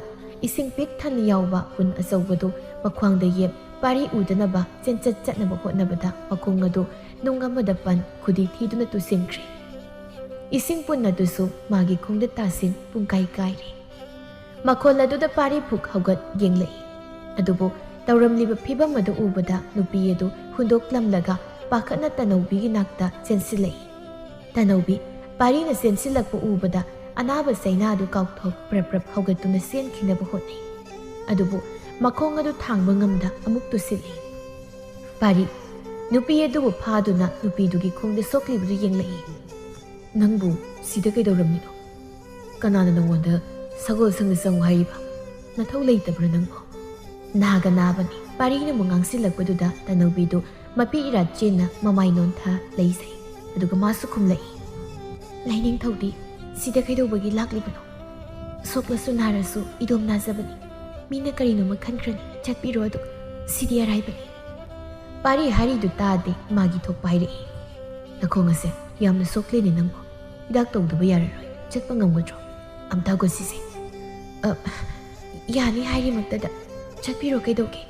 ꯏꯁꯤꯡ ꯄꯤꯛ ꯊꯟꯅ ꯌꯥꯎꯕ ꯄꯨꯟ ꯑꯆꯧꯕꯗꯨ ꯃꯈ꯭ꯋꯥꯡꯗ ꯌꯦꯞ ꯄꯥꯔꯤ ꯎꯗꯅꯕ ꯆꯦꯟꯆꯠ ꯆꯠꯅꯕ ꯍꯣꯠꯅꯕꯗ ꯃꯈꯣꯡ ꯑꯗꯨ ꯅꯨꯡ ꯑꯃꯗ ꯄꯟ ꯈꯨꯗꯤ ꯊꯤꯗꯨꯅ ꯇꯨꯁꯤꯟꯈ꯭ꯔꯦ ꯏꯁꯤꯡ ꯄꯨꯟ ꯑꯗꯨꯁꯨ ꯃꯥꯒꯤ ꯈꯣꯡꯗ ꯇꯥꯁꯤꯟ ꯄꯨꯡꯀꯥꯏ ꯀꯥꯏꯔꯦ ꯃꯈꯣꯜ ꯑꯗꯨꯗ ꯄꯥꯔꯤ ꯐꯨꯛ ꯍꯧꯒꯠ ꯌꯦꯡꯂꯛꯏ ꯑꯗꯨꯕꯨ ꯇꯧꯔꯝꯂꯤꯕ ꯐꯤꯕꯝ ꯑꯗꯨ ꯎꯕꯗ ꯅꯨꯄꯤ ꯑꯗꯨ ꯍꯨꯟꯗꯣꯛꯂꯝꯂꯒ ꯄꯥꯈꯠꯅ ꯇꯅꯧꯕꯤꯒꯤ ꯅꯥꯛꯇ ꯆꯦꯟꯁꯤꯜꯂꯛꯏ ꯇꯅꯧꯕꯤ ꯄꯥꯔꯤꯅ ꯆꯦꯟꯁꯤꯜꯂꯛꯄ ꯎꯕꯗ ꯑꯅꯥꯕ ꯆꯩꯅꯥ ꯑꯗꯨ ꯀꯥꯎꯊꯣꯛ ꯄ꯭ꯔꯞ ꯄ꯭ꯔꯞ ꯍꯧꯒꯠꯇꯨꯅ ꯆꯦꯟꯈꯤꯅꯕ ꯍꯣꯠꯅꯩ ꯑꯗꯨꯕꯨ ꯃꯈꯣꯡ ꯑꯗꯨ ꯊꯥꯡꯕ ꯉꯝꯗ ꯑꯃꯨꯛ ꯇꯨꯁꯤꯜꯂꯤ ꯄꯥꯔꯤ ꯅꯨꯄꯤ ꯑꯗꯨꯕꯨ ꯐꯥꯗꯨꯅ ꯅꯨꯄꯤꯗꯨꯒꯤ ꯈꯣꯡꯗ ꯁꯣꯛꯂꯤꯕꯗꯨ ꯌꯦꯡꯂꯛꯏ ꯅꯪꯕꯨ ꯁꯤꯗ ꯀꯩꯗꯧꯔꯝꯃꯤꯅꯣ ꯀꯅꯥꯅ ꯅꯪꯉꯣꯟꯗ ꯁꯒꯣꯜ ꯁꯪꯗ ꯆꯪꯉꯨ ꯍꯥꯏꯔꯤꯕ ꯅꯊꯧ ꯂꯩꯇꯕ꯭ꯔꯥ ꯅꯪꯕꯣ ꯅꯥꯒ ꯅꯥꯕꯅꯤ ꯄꯥꯔꯤꯅ ꯑꯃꯨꯛ ꯉꯥꯡꯁꯤꯜꯂꯛꯄꯗꯨꯗ ꯇꯅꯧꯕꯤꯗꯨ ꯃꯄꯤ ꯏꯔꯥꯠ ꯆꯦꯟꯅ ꯃꯃꯥꯏ ꯅꯣꯟꯊ ꯂꯩꯖꯩ ꯑꯗꯨꯒ ꯃꯥꯁꯨ ꯈꯨꯝꯂꯛꯏ ꯂꯥꯏꯅꯤꯡꯊꯧꯗꯤ ꯁꯤꯗ ꯀꯩꯗꯧꯕꯒꯤ ꯂꯥꯛꯂꯤꯕꯅꯣ ꯁꯣꯛꯂꯁꯨ ꯅꯥꯔꯁꯨ ꯏꯗꯣꯝ ꯅꯥꯖꯕꯅꯤ ꯃꯤꯅ ꯀꯔꯤꯅꯣꯃ ꯈꯟꯈ꯭ꯔꯅꯤ ꯆꯠꯄꯤꯔꯣ ꯑꯗꯨꯒ ꯁꯤꯗꯤ ꯑꯔꯥꯏꯕꯅꯤ ꯄꯥꯔꯤ ꯍꯥꯏꯔꯤꯗꯨ ꯇꯥꯗꯦ ꯃꯥꯒꯤ ꯊꯣꯛꯄ ꯍꯥꯏꯔꯛꯏ ꯅꯈꯣꯡ ꯑꯁꯦ ꯌꯥꯝꯅ ꯁꯣꯛꯂꯦꯅꯦ ꯅꯪꯕꯨ ꯍꯤꯗꯥꯛ ꯇꯧꯗꯕ ꯌꯥꯔꯔꯣꯏ ꯆꯠꯄ ꯉꯝꯒꯗ꯭ꯔꯣ ꯑꯝꯇ ꯍꯧꯒꯠꯁꯤꯁꯦ ꯌꯥꯅꯤ ꯍꯥꯏꯔꯤꯃꯛꯇꯗ ꯆꯠꯄꯤꯔꯣ ꯀꯩꯗꯧꯒꯦ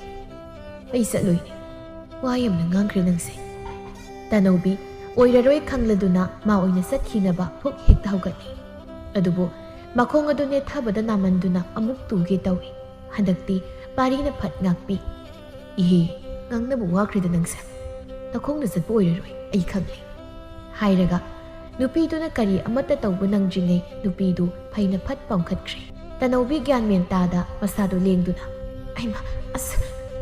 ꯑꯩ ꯆꯠꯂꯣꯏꯅꯦ ꯋꯥ ꯌꯥꯝꯅ ꯉꯥꯡꯈ꯭ꯔꯦ ꯅꯪꯁꯦ ꯇꯅꯧꯕꯤ ꯑꯣꯏꯔꯔꯣꯏ ꯈꯪꯂꯗꯨꯅ ꯃꯥ ꯑꯣꯏꯅ ꯆꯠꯈꯤꯅꯕ ꯐꯨꯛ ꯍꯦꯛꯇ ꯍꯧꯒꯠꯂꯤ ꯑꯗꯨꯕꯨ ꯃꯈꯣꯡ ꯑꯗꯨ ꯅꯦꯠꯊꯕꯗ ꯅꯥꯃꯟꯗꯨꯅ ꯑꯃꯨꯛ ꯇꯨꯒꯦ ꯇꯧꯏ Handakti parina phat ngakpi. Ihe ngangnabu wakrida nangsa. Nakhongna zatpa oiraroi ai khangli. Hairaga nupiduna kari amata tawba nangjringai nupidu phaina phat pamkhatkre. Tanawbi gyan men tada masado lengduna. Aima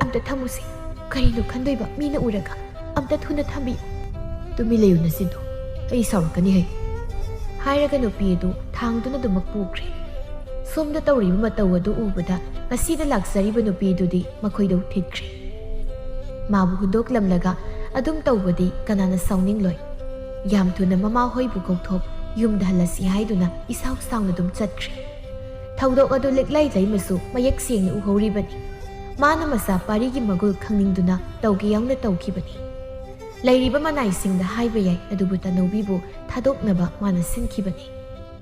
amta thamusi. Karino khandoiba mina uraga amta thuna thambi. Tumi leyuna sidu. Ai sawrakani hai. Hairaga nupidu thangduna dumak pukre. Somda tawriba mataw adu ubada ngasida laksariba nupidudi makhoido thidkre. Mabu hundoklamlaga adum tawbadi kanana sawningloy. Yam thuna mama hoibu gauthop yumda halasi haiduna isaw sawna dum chatkre. Thawdok adu leklai laimasu mayak sengna uhoribani. Mana masa parigi magul khangningduna tawge yauna tawkhibani. Lairiba manaisingda haiba yai adubu tanawbibu thadoknaba mana sinkhibani.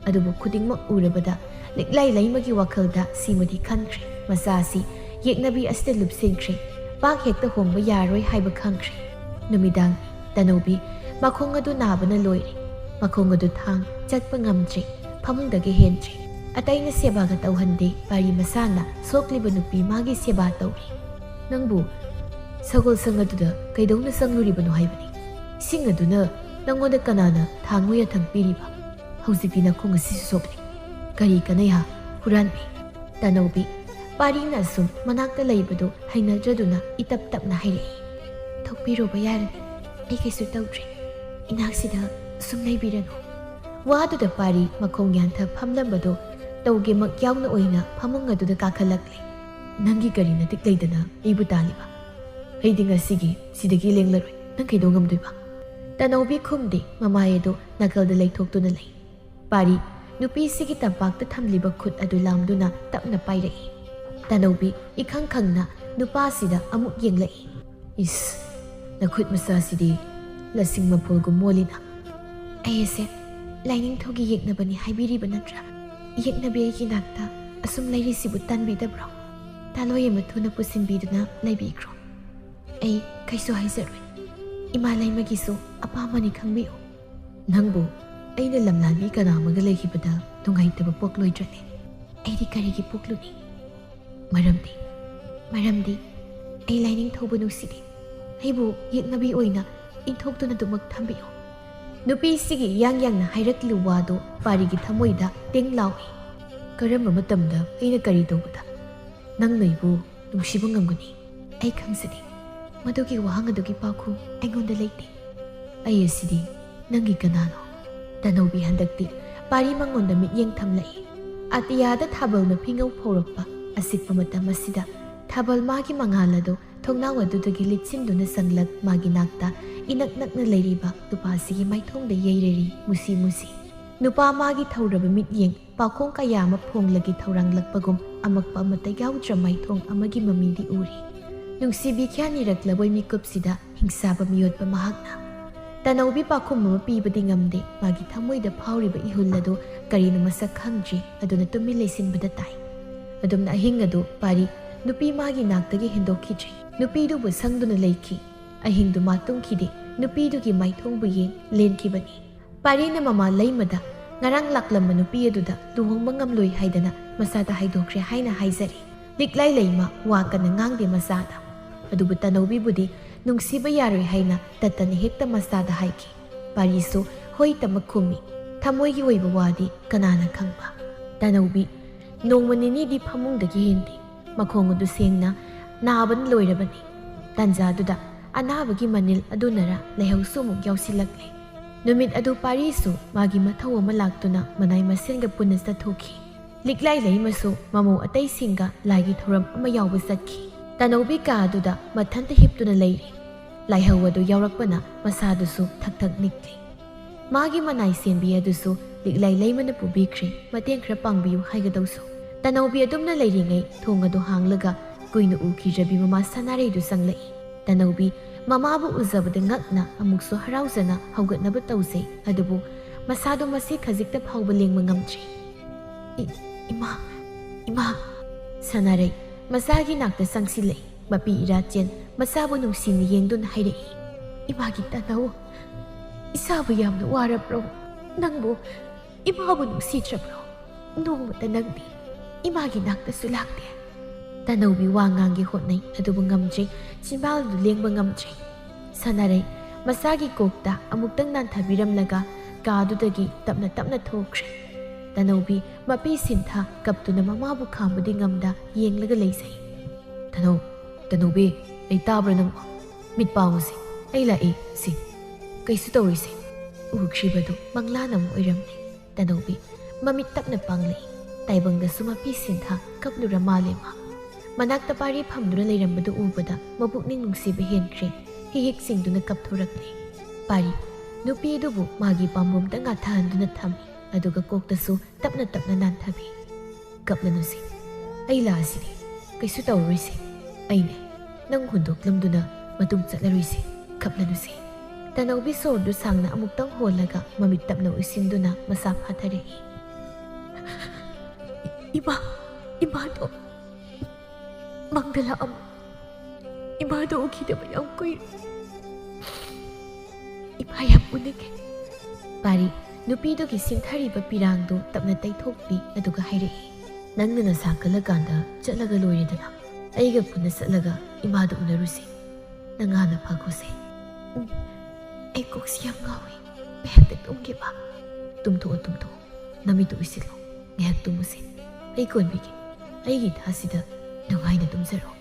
Adubu khudingmak urabada leklai laimagi wakhalda simadi khankre. Masasi yeknabi aste lupsinkre. Pak hekta homba yaroi haiba khangkre. Numidang tanawbi makhong adu nabana loire. Makhong adu thang chatpa ngamdre. Phamungdagi hendre. Atayna seba ga tawhande pari masana sokliba nupi magi seba tawri. Nangbu sagol sangaduda kaidawna sangluribano haibani. Singaduna nangoda kanana thangoya thangpiriba. Hauzikti nakhong asisu sokli. Kari kanaiha huranbi. Tanawbi parina sum manakta laibado hainadraduna itap tapna hairei. Thokpiroba yarani ai kaisu tawdre. Inaksida sum laibirano. Waduda pari makhong yantha phamlambado tawge mak yauna oina phamung aduda kakhalakle. Nangi karina tikleidana aibu taliba. Haidi ngasigi sidagi lenglaroi nang kaido ngamdoiba. Tanawbi khumdi mamayedo nakalda leithokduna lei. Pari nupi sigi tampakta thamliba khut adu lamduna tapna pairei. Tanawbi ikhang khangna nupa sida amuk yenglai. Is nakhut masa sidi lasing mapulgu molina. Ayese laining thogi yeknabani haibiriba natra. Yeknabi aigi nakta asum lairi sibu tanbidabro. Taloye mathuna pusinbiduna laibikro. Ai kaiso haizaroi. Ima laimagisu apamani khangbiyo. Nangbu aina lamlanbi kanamaga leihibada nungaitaba pokloidrane. Aidi karigi pokluni. Maramdi ai laining thoba nusidi. Aibu yeknabi oina inthokduna dumak thambiyo. Nupi sigi yang na hairakli wado parigi thamoida tenglawi. Karamba matamda aina kari tawbada. Nang naibu nungsiba ngamgani. Ai khangsadi. Madugi wahang adugi pakhu aingonda leite. Ai asidi nangi kanano. Tanawbi handakti pari mangonda mityeng thamlai. Atiyada thabal na phingau phorokpa asikpa matam asida thabal magi mangalado thongnaw adudagi litsimduna sanglak magi nakta inak nakna leiriba tupasigi maithongda yeireri musi. Nupa magi thauraba mityeng pakhong kayama phonglagi thauranglakpagum amakpa amata yaudra maithong amagi mamidi uri. Nungsibi kyani raklaboi mikupsida hingsaba miyotpa mahakna. Tanawbi pakhum mama pibadi ngamde magi thamoida phawriba ihullado karina masak khangdri aduna tumi leisinbada tai. Adumna ahing adu pari nupi magi naktagi hindokhidri. Nupidubu sangduna leiki. Ahingdu matungkhide nupidugi maithongbu yeng lenkibani. Parina mama laimada ngarang laklamba nupi aduda luhongba ngamloi haidana masada haidokre haina haizari. Liklai leima wakana ngangde masada. Adubu tanawbi budi nungsiba yaroi haina tatani hekta masada haiki. Parisu hoi tamakhumi. Thamoigi oiba wadi kanana khangba. Tanawbi nongmanini di phamungdagi hindi. Makhong adu sengna naban loirabani. Tanjaduda anabagi manil adunara lehausu muk yausilakle. Numit adu parisu magi mathaw ama laktuna manay masenga punas na thoki. Liklay laimasu mamu atay singa lagi thoram ama yawba satki. Tanawbi ka aduda mathanta hiptuna leiri. Laihaw adu yawrakpana masadusu thak nikli. Magi manay senbi adusu liklay laimana pubikri mateng khra pangbiyu haigadawsu. Tanawbi adumna leiringay thong adu hanglaga kuina ukirabi mama sanare du sanglai. Tanawbi mamabu uzabada ngakna amukso harauzana haugatnaba tawse adubu masado masi khazikta phawba lengma ngamtri. Ima sanare masagi nakta sangsilai mapi irachen masabu nungsini yengdun hairei. Imagi tanaw isabu yamna warapro nangbu imabu nungsitrapro nongmata nangdi imagi nakta sulakte. Tanawbi wa ngangi hotnai adubu ngamdri chimbal du lengba ngamdri. Sanarai masagi kokta amuktang nanthabiramlaga kaadudagi tapna tapna thokre. Tanawbi mapi sintha kaptuna mamabu khambudi ngamda yenglaga leisai. Tanawbi ai tabra nang mit pawse ai la e si kaisu tawise ugribadu manglana mo iramne. Tanawbi mamit tapna panglei taibangda sumapi sintha kaplura malema manakta pari phamduna leirambadu ubada mabukning nungsiba henkre hihik singduna kapthorakne. Pari nupi dubu magi pambum ta ngathanduna thami aduga koktasu tapna tapna nanthabi. Kapnanusi ai la asini kaisu tawrise aine nang hundoklamduna matung chatlaruise kapnanusi. Tanawbi sordu sangna amuktang holaga mamit tapna usinduna masa phathare. Ima do mangdala ima do ukidaba yam koi ima yam unike. Pari nupi do ki sinthariba pirangdo tapna taithokpi aduga haire. Nangna nasa kalaganda chatlaga loiredana aiga puna satlaga ima do unarusi nangana phagose. Ai koksi yam ngawi behte tumgiba tumtho namitu isilo ngek tumusi ai konbigi aigi thasida nungaina tumzaro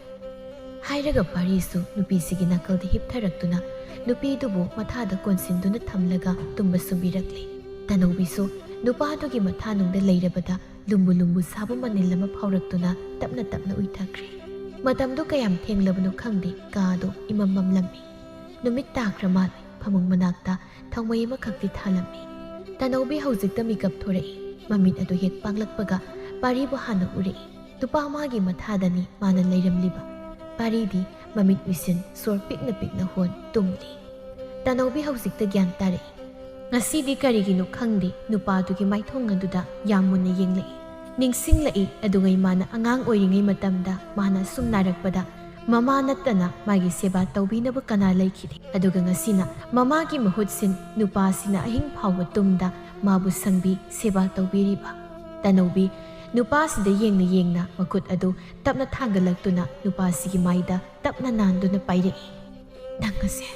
hairaga parisu nupi sigi nakalda hiptharaktuna nupi dubu mathada konsinduna thamlaga tumba subirakli. Tanawbi su nupa dogi matha nungda leirabada lumbu sabu manil lama phawraktuna tapna tapna uithakre. Matamdo kayam thenglabanu khangde kaado imamam lammi numit takra mal phamung manakta thangmai ma khakti thalammi. Tanawbi haujikta mikap thorei mamit adu hek panglakpaga pari bu hana ure tupa magi mathadani mana leiramliba pari di mamit wisin sor pikna hon tumli. Tanawbi haujikta gyan tare ngasi di karigino khangdi nupa dugi maithong aduda yamuna yenglei ningsinglai adungai mana angang oiringai matamda mana sum narakpada mama nattana magi seba tawbinabu kana laikhide aduga ngasina mamagi mahutsin nupa sina ahing phawwa tumda mabu sangbi seba tawbiriba. Tanawbi nupa sida yengna makut adu tapna thangalaktuna nupa sigi maida tapna nanduna pairei. Nangase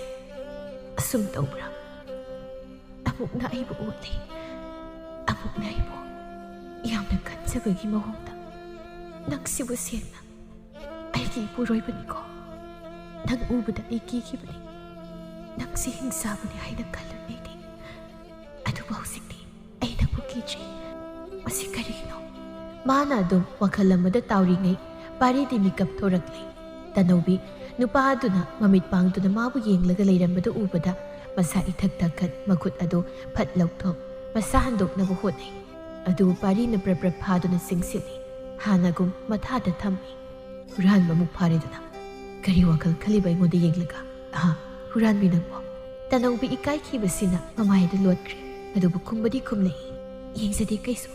asum tawbra amukna aibu uli amukna aibu yamna kanjabagi mahongda nangsibu sengna aigi ipuroibaniko nang ubada ai kikibani nangsi hingsabani haina kalunedi adubu hausikti ai nangbu kidri masi karigino. Mana adum wakalamada tawringai pari di mikap thorakli. Tanawbi nupa aduna mamit pangduna mabu yenglaga leirambadu ubada masa ithak takhat makut adu phat laukthok masa handoknabu hotnai. Adu pari na prapra phaduna singsili hanagum mathada thammi huran mamuk phareduna kari wakal khaliba ingoda yenglaga huran binangbo. Tanawbi ikai khibasina mamaida lotkre adubu kumbadi kumlei yengzadi kaisu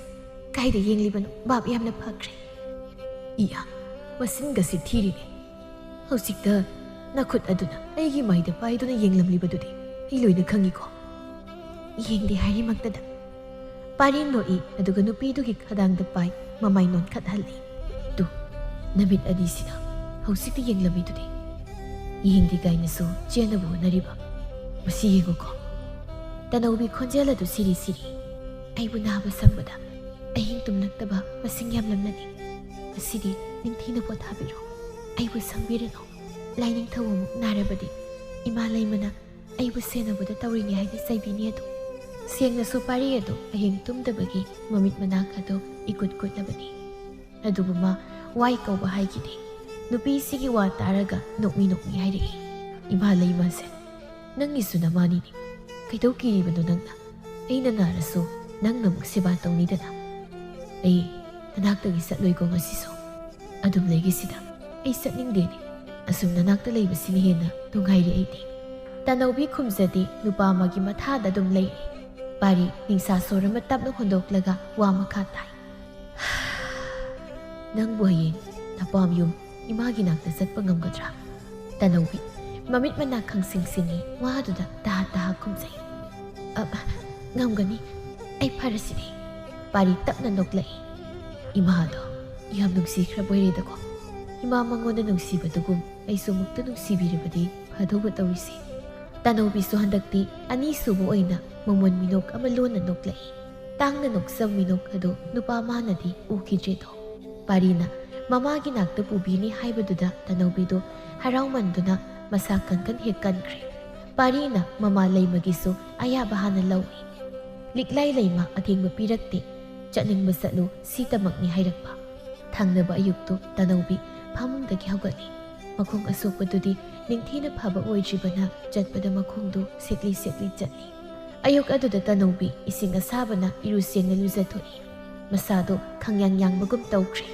kaida yenglibanu bab yamna phakre. Iya masingasi thirine hausikta nakhut aduna aigi maida paiduna yenglamlibadudi ai loina khangiko yengdi hari maktada parin loi aduga nupidugi khadangda pai mamai non khathalli tu namit adisina hausikta yenglamidudi yengdi gainasu chenabu nariba masi yengoko. Tanawbi khonjela du siri aibu naba sambada ahing tumnaktaba masing yamlamnani asidi ningthina pothabiro aibu sangbirano laining thawamuk narabadi ima laimana aibu senabada tawrini haida saibini adu sengna supari adu ahing tumdabagi mamit manakado ikut-kutlabani adubuma wai kauba haigide nupi sigi wa taraga nokmi hairei ima laimase nangisu namanini kaidau kiribano nangna aina narasu nangna muk seba tawnidana ai nanakta satloi ko ngasiso adum legisida ai satningdeni asum nanakta leibasini hena tunghairi aidi. Tanawbi khumjadi nupa magi mathada dum lei pari ningsa sorama tapna hondoklaga wa makha tai. Nang boye napam yum imagi nakta satpa ngamgadra. Tanawbi mamit manak khangsingi waduda ta khumjai ngamgani ai pharasini pari tapna noklai imado yam nungsi khra boiredako ꯏꯃꯥ ꯃꯉꯣꯟꯗ ꯅꯨꯡꯁꯤꯕꯗꯨꯒꯨꯝ ꯑꯩꯁꯨ ꯑꯃꯨꯛꯇ ꯅꯨꯡꯁꯤꯕꯤꯔꯕꯗꯤ ꯐꯗꯧꯕ ꯇꯧꯔꯤꯁꯤ꯫ ꯇꯅꯧꯕꯤꯁꯨ ꯍꯟꯗꯛꯇꯤ ꯑꯅꯤꯁꯨꯕ ꯑꯣꯏꯅ ꯃꯃꯣꯟ ꯃꯤꯅꯣꯛ ꯑꯃ ꯂꯣꯟꯅ ꯅꯣꯛꯂꯛꯏ꯫ ꯇꯥꯡꯅ ꯅꯣꯛꯆꯕ ꯃꯤꯅꯣꯛ ꯑꯗꯨ ꯅꯨꯄꯥ ꯃꯥꯅꯗꯤ ꯎꯈꯤꯗ꯭ꯔꯦꯗꯣ꯫ ꯄꯥꯔꯤꯅ ꯃꯃꯥꯒꯤ ꯅꯥꯛꯇ ꯄꯨꯕꯤꯅꯤ ꯍꯥꯏꯕꯗꯨꯗ ꯇꯅꯧꯕꯤꯗꯣ ꯍꯔꯥꯎꯃꯟꯗꯨꯅ ꯃꯁꯥ ꯀꯟꯀꯟ ꯍꯦꯛ ꯀꯟꯈ꯭ꯔꯦ꯫ ꯄꯥꯔꯤꯅ ꯃꯃꯥ ꯂꯩꯃꯒꯤꯁꯨ ꯑꯌꯥꯕ ꯍꯥꯟꯅ ꯂꯧꯏ꯫ ꯂꯤꯛꯂꯥꯏ ꯂꯩꯃ ꯑꯊꯦꯡꯕ ꯄꯤꯔꯛꯇꯦ, ꯆꯠꯅꯤꯡꯕ ꯆꯠꯂꯨ ꯁꯤꯇꯃꯛꯅꯤ ꯍꯥꯏꯔꯛꯄ꯫ ꯊꯪꯅꯕ ꯑꯌꯨꯛꯇꯨ ꯇꯅꯧꯕꯤ ꯐꯃꯨꯡꯗꯒꯤ ꯍꯧꯒꯠꯂꯤ꯫ ꯃꯈꯣꯡ ꯑꯁꯣꯛꯄꯗꯨꯗꯤ ꯅꯤꯡꯊꯤꯅ ꯐꯕ ꯑꯣꯏꯗ꯭ꯔꯤꯕꯅ ꯆꯠꯄꯗ ꯃꯈꯣꯡꯗꯨ ꯁꯦꯠꯂꯤ ꯁꯦꯠꯂꯤ ꯆꯠꯂꯤ꯫ ꯑꯌꯨꯛ ꯑꯗꯨꯗ ꯇꯅꯧꯕꯤ ꯏꯁꯤꯡ ꯑꯁꯥꯕꯅ ꯏꯔꯨꯁꯦꯡꯅ ꯂꯨꯖꯊꯣꯛꯏ꯫ ꯃꯁꯥꯗꯣ ꯈꯪꯌꯥꯡ ꯌꯥꯡꯕꯒꯨꯝ ꯇꯧꯈ꯭ꯔꯦ꯫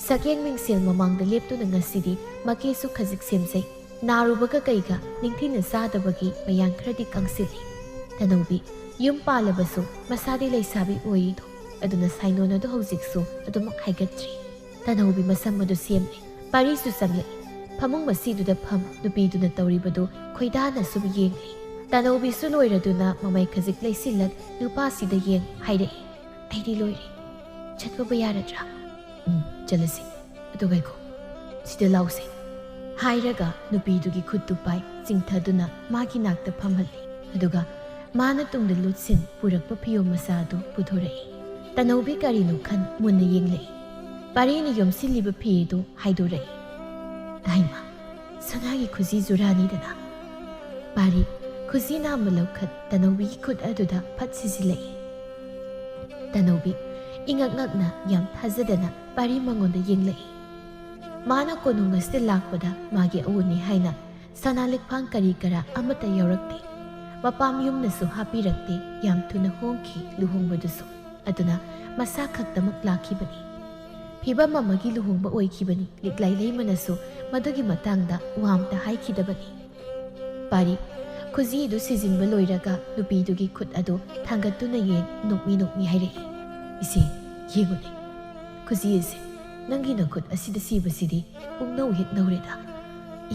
ꯁꯛꯌꯦꯡ ꯃꯤꯡꯁꯦꯜ ꯃꯃꯥꯡꯗ ꯂꯦꯞꯇꯨꯅ ꯉꯁꯤꯗꯤ ꯃꯀꯦꯁꯨ ꯈꯖꯤꯛ ꯁꯦꯝꯖꯩ꯫ ꯅꯥꯔꯨꯕꯒ ꯀꯩꯒ ꯅꯤꯡꯊꯤꯅ ꯆꯥꯗꯕꯒꯤ ꯃꯌꯥꯡ ꯈꯔꯗꯤ ꯀꯪꯁꯤꯜꯂꯤ꯫ ꯇꯅꯧꯕꯤ ꯌꯨꯝ ꯄꯥꯜꯂꯕꯁꯨ ꯃꯁꯥꯗꯤ ꯂꯩꯁꯥꯕꯤ ꯑꯣꯏꯔꯤꯗꯣ, ꯑꯗꯨꯅ ꯁꯥꯏꯅꯣꯟ ꯑꯗꯨ ꯍꯧꯖꯤꯛꯁꯨ ꯑꯗꯨꯃꯛ ꯍꯥꯏꯒꯠꯇ꯭ꯔꯤ꯫ ꯇꯅꯧꯕꯤ ꯃꯁꯝ ꯑꯗꯨ ꯁꯦꯝꯂꯦ꯫ ꯄꯥꯔꯤꯁꯨ ꯆꯪꯂꯛꯏ꯫ ꯐꯃꯨꯡ ꯃꯁꯤꯗꯨꯗ ꯐꯝ ꯅꯨꯄꯤꯗꯨꯅ ꯇꯧꯔꯤꯕꯗꯨ ꯈꯣꯏꯗꯥꯅ ꯁꯨꯝ ꯌꯦꯡꯂꯤ꯫ ꯇꯅꯧꯕꯤꯁꯨ ꯂꯣꯏꯔꯗꯨꯅ ꯃꯃꯩ ꯈꯖꯤꯛ ꯂꯩꯁꯤꯜꯂꯛ ꯅꯨꯄꯥꯁꯤꯗ ꯌꯦꯡ ꯍꯥꯏꯔꯛꯏ, ꯑꯩꯗꯤ ꯂꯣꯏꯔꯦ, ꯆꯠꯄꯕ ꯌꯥꯔꯗ꯭ꯔꯥ? ꯆꯠꯂꯁꯤ, ꯑꯗꯨ ꯉꯥꯏꯈꯣ, ꯁꯤꯗ ꯂꯥꯎꯁꯦ ꯍꯥꯏꯔꯒ ꯅꯨꯄꯤꯗꯨꯒꯤ ꯈꯨꯠꯇꯨ ꯄꯥꯏ ꯆꯤꯡꯊꯗꯨꯅ ꯃꯥꯒꯤ ナꯛꯇ ꯐꯝꯍꯜꯂꯤ꯫ ꯑꯗꯨꯒ ꯃꯥꯅ ꯇꯨꯡꯗ ꯂꯨꯠꯁꯤꯟ ꯄꯨꯔꯛꯄ ꯐꯤꯌꯣꯝ ꯃꯆꯥꯗꯨ ꯄꯨꯊꯣꯔꯛꯏ꯫ ꯇꯅꯧꯕꯤ ꯀꯔꯤꯅꯣ ꯈꯟ ꯃꯨꯟꯅ ꯌꯦꯡꯂꯛꯏ꯫ ꯄꯥꯔꯤꯅ ꯌꯣꯝꯁꯤꯜꯂꯤꯕ ꯐꯤꯗꯨ ꯍꯥꯏꯗꯣꯔꯛꯏ꯫ ꯍꯩꯃꯥ, ꯁꯅꯥꯒꯤ ꯈꯨꯖꯤ ꯖꯨꯔꯥꯅꯤꯗꯅ꯫ ꯄꯥꯔꯤ ꯈꯨꯖꯤ ꯅꯥꯝꯃ ꯂꯧꯈꯠ ꯇꯅꯧꯕꯤꯒꯤ ꯈꯨꯠ ꯑꯗꯨꯗ ꯐꯠ ꯁꯤꯖꯤꯜꯂꯛꯏ꯫ ꯇꯅꯧꯕꯤ ꯏꯉꯛ ꯉꯛꯅ ꯌꯥꯝ ꯊꯥꯖꯗꯅ ꯄꯥꯔꯤ ꯃꯉꯣꯟꯗ ꯌꯦꯡꯂꯛꯏ꯫ ꯃꯥꯅ ꯀꯣꯅꯨꯡ ꯑꯁꯤꯗ ꯂꯥꯛꯄꯗ ꯃꯥꯒꯤ ꯑꯎꯟꯅꯤ ꯍꯥꯏꯅ ꯁꯅꯥ ꯂꯤꯛꯐꯥꯡ ꯀꯔꯤ ꯀꯔꯥ ꯑꯃꯠꯇ ꯌꯥꯎꯔꯛꯇꯦ꯫ ꯃꯄꯥꯝ ꯌꯨꯝꯅꯁꯨ ꯍꯥꯞꯄꯤꯔꯛꯇꯦ, ꯌꯥꯝ ꯊꯨꯅ ꯍꯣꯡꯈꯤ ꯂꯨꯍꯣꯡꯕꯗꯨꯁꯨ, ꯑꯗꯨꯅ ꯃꯁꯥ ꯈꯛꯇꯃꯛ ꯂꯥꯛꯈꯤꯕꯅꯤ꯫ ꯐꯤꯕꯝ ꯑꯃꯒꯤ ꯂꯨꯍꯣꯡꯕ ꯑꯣꯏꯈꯤꯕꯅꯤ꯫ ꯂꯤꯛꯂꯥꯏ ꯂꯩꯃꯅꯁꯨ ꯃꯗꯨꯒꯤ ꯃꯇꯥꯡꯗ ꯋꯥ ꯑꯝꯇ ꯍꯥꯏꯈꯤꯗꯕꯅꯤ꯫ ꯄꯥꯔꯤ ꯈꯨꯖꯤꯗꯨ ꯁꯤꯖꯤꯟꯕ ꯂꯣꯏꯔꯒ ꯅꯨꯄꯤꯗꯨꯒꯤ ꯈꯨꯠ ꯑꯗꯨ ꯊꯥꯡꯒꯠꯇꯨꯅ ꯅꯣꯛꯃꯤ ꯅꯣꯛꯃꯤ ꯍꯥꯏꯔꯛꯏ, ꯏꯆꯦ ꯌꯦꯡꯉꯨꯅꯦ, ꯈꯨꯖꯤ ꯑꯁꯤ ꯅꯪꯒꯤ ꯅꯈꯨꯠ ꯑꯁꯤꯗ ꯁꯤꯕꯁꯤꯗꯤ ꯄꯨꯡꯅꯧ ꯍꯦꯛ ꯅꯧꯔꯦꯗ꯫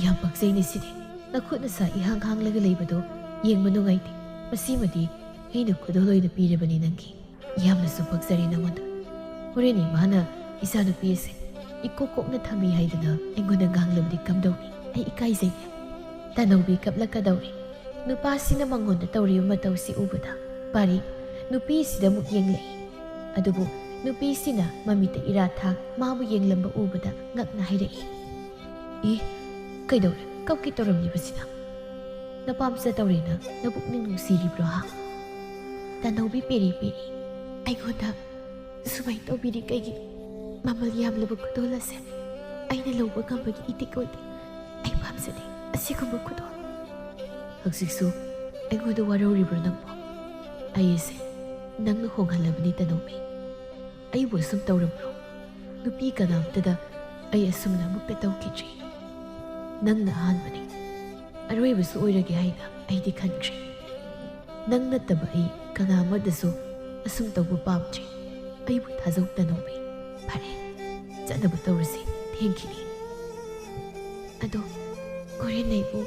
ꯌꯥꯝ ꯄꯛꯆꯩꯅꯦ ꯁꯤꯗꯤ, ꯅꯈꯨꯠ ꯅꯁꯥ ꯏꯍꯥꯡ ꯍꯥꯡꯂꯒ ꯂꯩꯕꯗꯣ ꯌꯦꯡꯕ ꯅꯨꯡꯉꯥꯏꯇꯦ꯫ ꯃꯁꯤꯃꯗꯤ ꯑꯩꯅ ꯈꯨꯗꯣꯜ ꯑꯣꯏꯅ ꯄꯤꯔꯕꯅꯤ ꯅꯪꯒꯤ, ꯌꯥꯝꯅꯁꯨ ꯄꯛꯆꯔꯦ ꯅꯉꯣꯟꯗ꯫ ꯍꯣꯔꯦꯟ ꯏꯃꯥꯅ ꯏꯆꯥꯅꯨꯄꯤ ꯑꯁꯦ ꯏꯀꯣꯛ ꯀꯣꯛꯅ ꯊꯝꯃꯤ ꯍꯥꯏꯗꯅ ꯑꯩꯉꯣꯟꯗ ꯉꯥꯡꯂꯕꯗꯤ ꯀꯝꯗꯧꯅꯤ? ꯑꯩ ꯏꯀꯥꯏꯖꯩꯅꯦ꯫ ꯇꯅꯧꯕꯤ ꯀꯞꯂꯛꯀꯗꯧꯔꯤ꯫ ꯅꯨꯄꯥꯁꯤꯅ ꯃꯉꯣꯟꯗ ꯇꯧꯔꯤꯕ ꯃꯇꯧꯁꯤ ꯎꯕꯗ ꯄꯥꯔꯤ ꯅꯨꯄꯤꯁꯤꯗ ꯑꯃꯨꯛ ꯌꯦꯡꯂꯛꯏ꯫ ꯑꯗꯨꯕꯨ ꯅꯨꯄꯤꯁꯤꯅ ꯃꯃꯤꯠꯇ ꯏꯔꯥꯊꯥꯛ ꯃꯥꯕꯨ ꯌꯦꯡꯂꯝꯕ ꯎꯕꯗ ꯉꯛꯅ ꯍꯥꯏꯔꯛꯏ, ꯀꯩꯗꯧꯔꯦ ꯀꯞꯀꯦ ꯇꯧꯔꯝꯂꯤꯕꯁꯤꯅ? ꯅꯄꯥꯝꯆ ꯇꯧꯔꯦꯅ ꯅꯄꯨꯛꯅꯤꯡ ꯅꯨꯡꯁꯤꯔꯤꯕ꯭ꯔꯣ ꯍꯥ? ꯇꯅꯧꯕꯤ ꯄꯦꯔꯤ ꯄꯦꯔꯤ ꯑꯩꯉꯣꯟꯗ ꯁꯨꯃꯥꯏꯅ ꯇꯧꯕꯤꯔꯤ ꯀꯩꯒꯤꯅꯣ? ꯃꯃꯜ ꯌꯥꯝꯂꯕ ꯈꯨꯗꯣꯜ ꯑꯁꯦ ꯑꯩꯅ ꯂꯧꯕ ꯉꯝꯕꯒꯤ ꯏꯇꯤꯛ ꯑꯣꯏꯗꯦ꯫ ꯑꯩ ꯄꯥꯝꯖꯗꯦ ꯑꯁꯤꯒꯨꯝꯕ ꯈꯨꯗꯣꯜ꯫ ꯍꯧꯖꯤꯛꯁꯨ ꯑꯩꯉꯣꯟꯗ ꯋꯥꯔꯧꯔꯤꯕ꯭ꯔꯣ ꯅꯪꯕꯣ? ꯑꯩꯁꯦ ꯅꯪꯅ ꯍꯣꯡꯍꯜꯂꯕꯅꯤ ꯇꯅꯧꯕꯤ꯫ ꯑꯩꯕꯨ ꯑꯁꯨꯝ ꯇꯧꯔꯝꯕ꯭ꯔꯣ? ꯅꯨꯄꯤ ꯀꯅꯥꯝꯇꯗ ꯑꯩ ꯑꯁꯨꯝꯅ ꯑꯃꯨꯛꯇ ꯇꯧꯈꯤꯗ꯭ꯔꯤ꯫ ꯅꯪꯅ ꯑꯍꯥꯟꯕꯅꯤ, ꯑꯔꯣꯏꯕꯁꯨ ꯑꯣꯏꯔꯒꯦ ꯍꯥꯏꯅ ꯑꯩꯗꯤ ꯈꯟꯈ꯭ꯔꯦ꯫ ꯅꯪ ꯅꯠꯇꯕ ꯑꯩ ꯀꯅꯥ ꯑꯃꯗꯁꯨ ꯑꯁꯨꯝ ꯇꯧꯕ ꯄꯥꯝꯗ꯭ꯔꯤ꯫ ꯑꯩꯕꯨ ꯊꯥꯖꯧ ꯇꯅꯧꯕꯤ꯫ ꯐꯔꯦ, ꯆꯠꯅꯕ ꯇꯧꯔꯁꯤ, ꯊꯦꯡꯈꯤꯅꯤ꯫ ꯑꯗꯣ ꯍꯣꯔꯦꯟ ꯑꯩꯕꯨ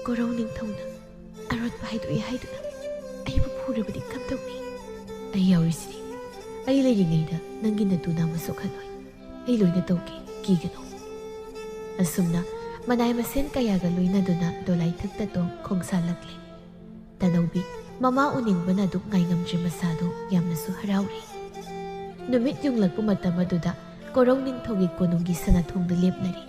ꯀꯣꯔꯧ ꯅꯤꯡꯊꯧꯅ ꯑꯔꯣꯠꯄ ꯍꯥꯏꯗꯣꯛꯏ ꯍꯥꯏꯗꯨꯅ ꯑꯩꯕꯨ ꯐꯨꯔꯕꯗꯤ ꯀꯝꯗꯧꯅꯤ? ꯑꯩ ꯌꯥꯎꯔꯤꯁꯤꯗꯤ, ꯑꯩ ꯂꯩꯔꯤꯉꯩꯗ ꯅꯪꯒꯤ ꯅꯇꯨ ꯅꯥꯝꯃ ꯁꯣꯛꯍꯜꯂꯣꯏ꯫ ꯑꯩ ꯂꯣꯏꯅ ꯇꯧꯒꯦ, ꯀꯤꯒꯅꯨ꯫ ꯑꯁꯨꯝꯅ ꯃꯅꯥꯏ ꯃꯁꯦꯟ ꯀꯌꯥꯒ ꯂꯣꯏꯅꯗꯨꯅ ꯗꯣꯂꯥꯏꯊꯛꯇ ꯇꯣꯡ ꯈꯣꯡꯁꯥꯜꯂꯛꯂꯦ꯫ ꯇꯅꯧꯕꯤ ꯃꯃꯥ ꯎꯅꯤꯡꯕꯅ ꯑꯗꯨꯛ ꯉꯥꯏꯉꯝꯗ꯭ꯔꯤ ꯃꯁꯥꯗꯨ ꯌꯥꯝꯅꯁꯨ ꯍꯔꯥꯎꯔꯤ꯫ ꯅꯨꯃꯤꯠ ꯌꯨꯡꯂꯛꯄ ꯃꯇꯝ ꯑꯗꯨꯗ ꯀꯣꯔꯧ ꯅꯤꯡꯊꯧꯒꯤ ꯀꯣꯅꯨꯡꯒꯤ ꯁꯅꯥꯊꯣꯡꯗ ꯂꯦꯞꯂꯔꯤ꯫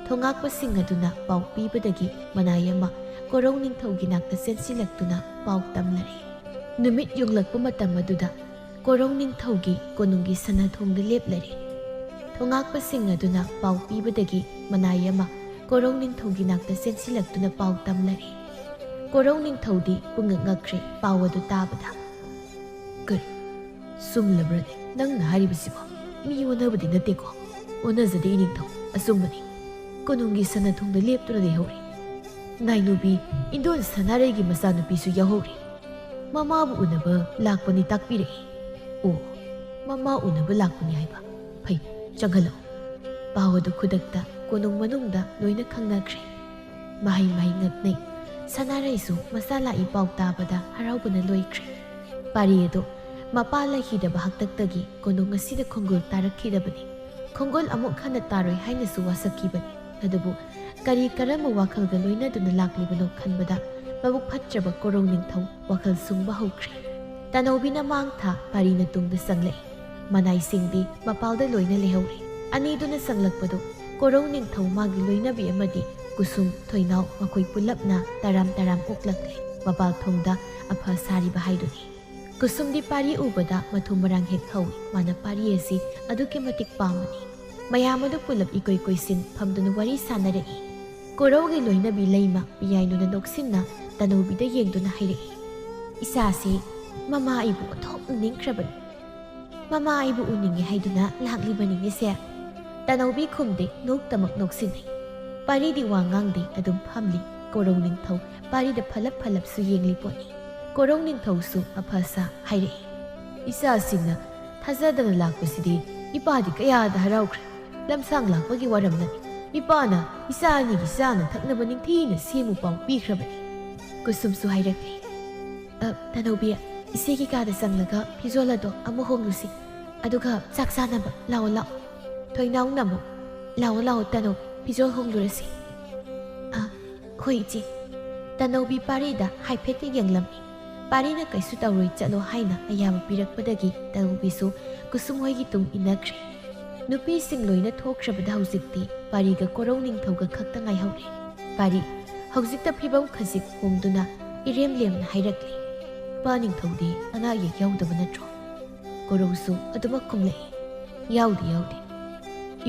ꯊꯣꯉꯥꯛꯄꯁꯤꯡ ꯑꯗꯨꯅ ꯄꯥꯎ ꯄꯤꯕꯗꯒꯤ ꯃꯅꯥꯏ ꯑꯃ ꯀꯣꯔꯧ ꯅꯤꯡꯊꯧꯒꯤ ꯅꯥꯛꯇ ꯆꯦꯟꯁꯤꯜꯂꯛꯇꯨꯅ ꯄꯥꯎ ꯇꯝꯂꯔꯤ꯫ ꯅꯨꯃꯤꯠ ꯌꯨꯡꯂꯛꯄ ꯃꯇꯝ ꯑꯗꯨꯗ ꯀꯣꯔꯧ ꯅꯤꯡꯊꯧꯒꯤ ꯀꯣꯅꯨꯡꯒꯤ ꯁꯅꯥꯊꯣꯡꯗ ꯂꯦꯞꯂꯔꯤ꯫ ꯊꯣꯉꯥꯛꯄꯁꯤꯡ ꯑꯗꯨꯅ ꯄꯥꯎ ꯄꯤꯕꯗꯒꯤ ꯃꯅꯥꯏ ꯑꯃ ꯀꯣꯔꯧ ꯅꯤꯡꯊꯧꯒꯤ ꯅꯥꯛꯇ ꯆꯦꯟꯁꯤꯜꯂꯛꯇꯨꯅ ꯄꯥꯎ ꯇꯝꯂꯔꯤ꯫ ꯀꯣꯔꯧ ꯅꯤꯡꯊꯧꯗꯤ ꯄꯨꯡꯉꯛ ꯉꯛꯈ꯭ꯔꯦ ꯄꯥꯎ ꯑꯗꯨ ꯇꯥꯕꯗ꯫ ꯀꯔꯤ ꯆꯨꯝꯂꯕ꯭ꯔꯅꯦ ꯅꯪꯅ ꯍꯥꯏꯔꯤꯕꯁꯤꯕꯣ? ꯃꯤ ꯑꯣꯟꯅꯕꯗꯤ ꯅꯠꯇꯦꯀꯣ? ꯑꯣꯟꯅꯖꯗꯦ ꯏꯅꯤꯡꯊꯧ, ꯑꯆꯨꯝꯕꯅꯤ꯫ ꯀꯣꯅꯨꯡꯒꯤ ꯁꯅꯥꯊꯣꯡꯗ ꯂꯦꯞꯇꯨꯅ ꯂꯩꯍꯧꯔꯤ꯫ ꯅꯥꯏꯅꯨꯕꯤ ꯏꯟꯗꯣꯟ ꯁꯅꯥꯔꯩꯒꯤ ꯃꯆꯥꯅꯨꯄꯤꯁꯨ ꯌꯥꯎꯍꯧꯔꯤ꯫ ꯃꯃꯥꯕꯨ ꯎꯅꯕ ꯂꯥꯛꯄꯅꯤ ꯇꯥꯛꯄꯤꯔꯛꯏ꯫ ꯑꯣ, ꯃꯃꯥ ꯎꯅꯕ ꯂꯥꯛꯄꯅꯤ ꯍꯥꯏꯕ? ꯐꯩ, ꯆꯪꯍꯜꯂꯛꯎ꯫ ꯄꯥꯎ ꯑꯗꯨ ꯈꯨꯗꯛꯇ ꯀꯣꯅꯨꯡ ꯃꯅꯨꯡꯗ ꯂꯣꯏꯅ ꯈꯪꯅꯈ꯭ꯔꯦ꯫ ꯃꯍꯩ ꯃꯍꯩ ꯉꯛꯅꯩ꯫ ꯁꯅꯥꯔꯩꯁꯨ ꯃꯆꯥ ꯂꯥꯛꯏ ꯄꯥꯎ ꯇꯥꯕꯗ ꯍꯔꯥꯎꯕꯅ ꯂꯣꯏꯈ꯭ꯔꯦ꯫ ꯄꯥꯔꯤ ꯑꯗꯨ ꯃꯄꯥ ꯂꯩꯈꯤꯗꯕ ꯍꯥꯛꯇꯛꯇꯒꯤ ꯀꯣꯅꯨꯡ ꯑꯁꯤꯗ ꯈꯣꯡꯒꯨꯜ ꯇꯥꯔꯛꯈꯤꯗꯕꯅꯤ꯫ ꯈꯣꯡꯒꯣꯜ ꯑꯃꯨꯛ ꯍꯟꯅ ꯇꯥꯔꯣꯏ ꯍꯥꯏꯅꯁꯨ ꯋꯥꯁꯛꯈꯤꯕꯅꯤ꯫ ꯑꯗꯨꯕꯨ ꯀꯔꯤ ꯀꯔꯝꯕ ꯋꯥꯈꯜꯒ ꯂꯣꯏꯅꯗꯨꯅ ꯂꯥꯛꯂꯤꯕꯅꯣ ꯈꯟꯕꯗ ꯃꯕꯨꯛ ꯐꯠꯇ꯭ꯔꯕ ꯀꯣꯔꯧ ꯅꯤꯡꯊꯧ ꯋꯥꯈꯜ ꯁꯨꯡꯕ ꯍꯧꯈ꯭ꯔꯦ꯫ ꯇꯅꯧꯕꯤꯅ ꯃꯥꯡ ꯊꯥ ꯄꯥꯔꯤꯅ ꯇꯨꯡꯗ ꯆꯪꯂꯛꯏ꯫ ꯃꯅꯥꯏꯁꯤꯡꯗꯤ ꯃꯄꯥꯜꯗ ꯂꯣꯏꯅ ꯂꯩꯍꯧꯔꯦ꯫ ꯑꯅꯤꯗꯨꯅ ꯆꯪꯂꯛꯄꯗꯨ ꯀꯣꯔꯧ ꯅꯤꯡꯊꯧ ꯃꯥꯒꯤ ꯂꯣꯏꯅꯕꯤ ꯑꯃꯗꯤ ꯀꯨꯁꯨꯝ ꯊꯣꯏꯅꯥꯎ ꯃꯈꯣꯏ ꯄꯨꯜꯂꯞꯅ ꯇꯔꯥꯝ ꯇꯔꯥꯝ ꯑꯣꯛꯂꯛꯂꯦ꯫ ꯃꯄꯥꯜ ꯊꯣꯡꯗ ꯑꯐ ꯁꯥꯔꯤꯕ ꯍꯥꯏꯗꯨꯅꯤ꯫ ꯀꯨꯁꯨꯝꯗꯤ ꯄꯥꯔꯤ ꯎꯕꯗ ꯃꯊꯨ ꯃꯔꯥꯡ ꯍꯦꯛ ꯍꯧꯏ꯫ ꯃꯥꯅ ꯄꯥꯔꯤ ꯑꯁꯤ ꯑꯗꯨꯛꯀꯤ ꯃꯇꯤꯛ ꯄꯥꯝꯕꯅꯤ꯫ ꯃꯌꯥꯝ ꯑꯗꯨ ꯄꯨꯜꯂꯞ ꯏꯀꯣꯏ ꯀꯣꯏꯁꯤꯟ ꯐꯝꯗꯨꯅ ꯋꯥꯔꯤ ꯁꯥꯟꯅꯔꯛꯏ꯫ ꯀꯣꯔꯧꯒꯤ ꯂꯣꯏꯅꯕꯤ ꯂꯩꯃ ꯄꯤꯌꯥꯏꯅꯨꯅ ꯅꯣꯛꯁꯤꯟꯅ ꯇꯅꯧꯕꯤꯗ ꯌꯦꯡꯗꯨꯅ ꯍꯥꯏꯔꯛꯏ꯫ ꯏꯆꯥꯁꯤ ꯃꯃꯥ ꯑꯩꯕꯨ ꯑꯣꯟꯊꯣꯛꯅ ꯅꯤꯡꯈ꯭ꯔꯕꯅꯤ꯫ ꯃꯃꯥ ꯑꯩꯕꯨ ꯎꯅꯤꯡꯉꯦ ꯍꯥꯏꯗꯨꯅ ꯂꯥꯛꯂꯤꯕꯅꯤꯅꯦꯁꯦ꯫ ꯇꯅꯧꯕꯤ ꯈꯨꯝꯗꯦ, ꯅꯣꯛꯇꯃꯛ ꯅꯣꯛꯁꯤꯟꯅꯩ꯫ ꯄꯥꯔꯤꯗꯤ ꯋꯥ ꯉꯥꯡꯗꯦ, ꯑꯗꯨꯝ ꯐꯝꯂꯤ꯫ ꯀꯣꯔꯧ ꯅꯤꯡꯊꯧ ꯄꯥꯔꯤꯗ ꯐꯂꯞ ꯐꯂꯞꯁꯨ ꯌꯦꯡꯂꯤ ꯄꯣꯠꯅꯤ꯫ ꯀꯣꯔꯧ ꯅꯤꯡꯊꯧꯁꯨ ꯑꯐ-ꯁꯥ ꯍꯥꯏꯔꯛꯏ꯫ ꯏꯆꯥꯁꯤꯡꯅ ꯊꯥꯖꯗꯅ ꯂꯥꯛꯄꯁꯤꯗꯤ ꯏꯄꯥꯗꯤ ꯀꯌꯥꯗ ꯍꯔꯥꯎꯈ꯭ꯔꯦ꯫ ꯂꯝꯁꯥꯡ ꯂꯥꯛꯄꯒꯤ ꯋꯥꯔꯝꯅꯅꯤ꯫ ꯏꯄꯥꯅ ꯏꯆꯥ ꯑꯅꯤꯒꯤ ꯆꯥꯅ ꯊꯛꯅꯕ ꯅꯤꯡꯊꯤꯅ ꯁꯦꯝꯃꯨ ꯄꯥꯎ ꯄꯤꯈ꯭ꯔꯕꯅꯤ꯫ ꯀꯨꯁꯨꯝꯁꯨ ꯍꯥꯏꯔꯛꯂꯤ꯫ ꯇꯅꯧꯕꯤ, ꯏꯆꯦꯒꯤ ꯀꯥꯗ ꯆꯪꯂꯒ ꯐꯤꯖꯣꯜ ꯑꯗꯣ ꯑꯃꯨꯛ ꯍꯣꯡꯂꯨꯁꯤ, ꯑꯗꯨꯒ ꯆꯥꯛ ꯆꯥꯅꯕ ꯂꯥꯛꯑꯣ ꯂꯥꯛꯑꯣ꯫ ꯊꯣꯏꯅꯥꯎꯅ ꯑꯃꯨꯛ ꯂꯥꯛꯑꯣ ꯂꯥꯛꯑꯣ ꯇꯅꯧꯕꯤ, ꯐꯤꯖꯣꯜ ꯍꯣꯡꯂꯨꯔꯁꯤ꯫ ꯍꯣꯏ ꯏꯆꯦ꯫ ꯇꯅꯧꯕꯤ ꯄꯥꯔꯤꯗ ꯍꯥꯏꯐꯦꯠꯇ ꯌꯦꯡꯂꯝꯃꯤ꯫ ꯄꯥꯔꯤꯅ ꯀꯩꯁꯨ ꯇꯧꯔꯣꯏ ꯆꯠꯂꯣ ꯍꯥꯏꯅ ꯑꯌꯥꯕ ꯄꯤꯔꯛꯄꯗꯒꯤ ꯇꯅꯧꯕꯤꯁꯨ ꯀꯨꯁꯨꯝ ꯍꯣꯏꯒꯤ ꯇꯨꯡ ꯏꯟꯅꯈ꯭ꯔꯦ꯫ ꯅꯨꯄꯤꯁꯤꯡ ꯂꯣꯏꯅ ꯊꯣꯛꯈ꯭ꯔꯕꯗ ꯍꯧꯖꯤꯛꯇꯤ ꯄꯥꯔꯤꯒ ꯀꯣꯔꯧ ꯅꯤꯡꯊꯧꯒ ꯈꯛꯇ ꯉꯥꯏꯍꯧꯔꯦ꯫ ꯄꯥꯔꯤ ꯍꯧꯖꯤꯛꯇ ꯐꯤꯕꯝ ꯈꯖꯤꯛ ꯍꯣꯡꯗꯨꯅ ꯏꯔꯦꯝ ꯂꯦꯝꯅ ꯍꯥꯏꯔꯛꯂꯤ꯫ ꯏꯄꯥ ꯅꯤꯡꯊꯧꯗꯤ ꯑꯅꯥ ꯑꯌꯦꯛ ꯌꯥꯎꯗꯕ ꯅꯠꯇ꯭ꯔꯣ? ꯀꯣꯔꯧꯁꯨ ꯑꯗꯨꯃꯛ ꯈꯨꯝꯂꯛꯏ꯫ ꯌꯥꯎꯗꯦ ꯌꯥꯎꯗꯦ꯫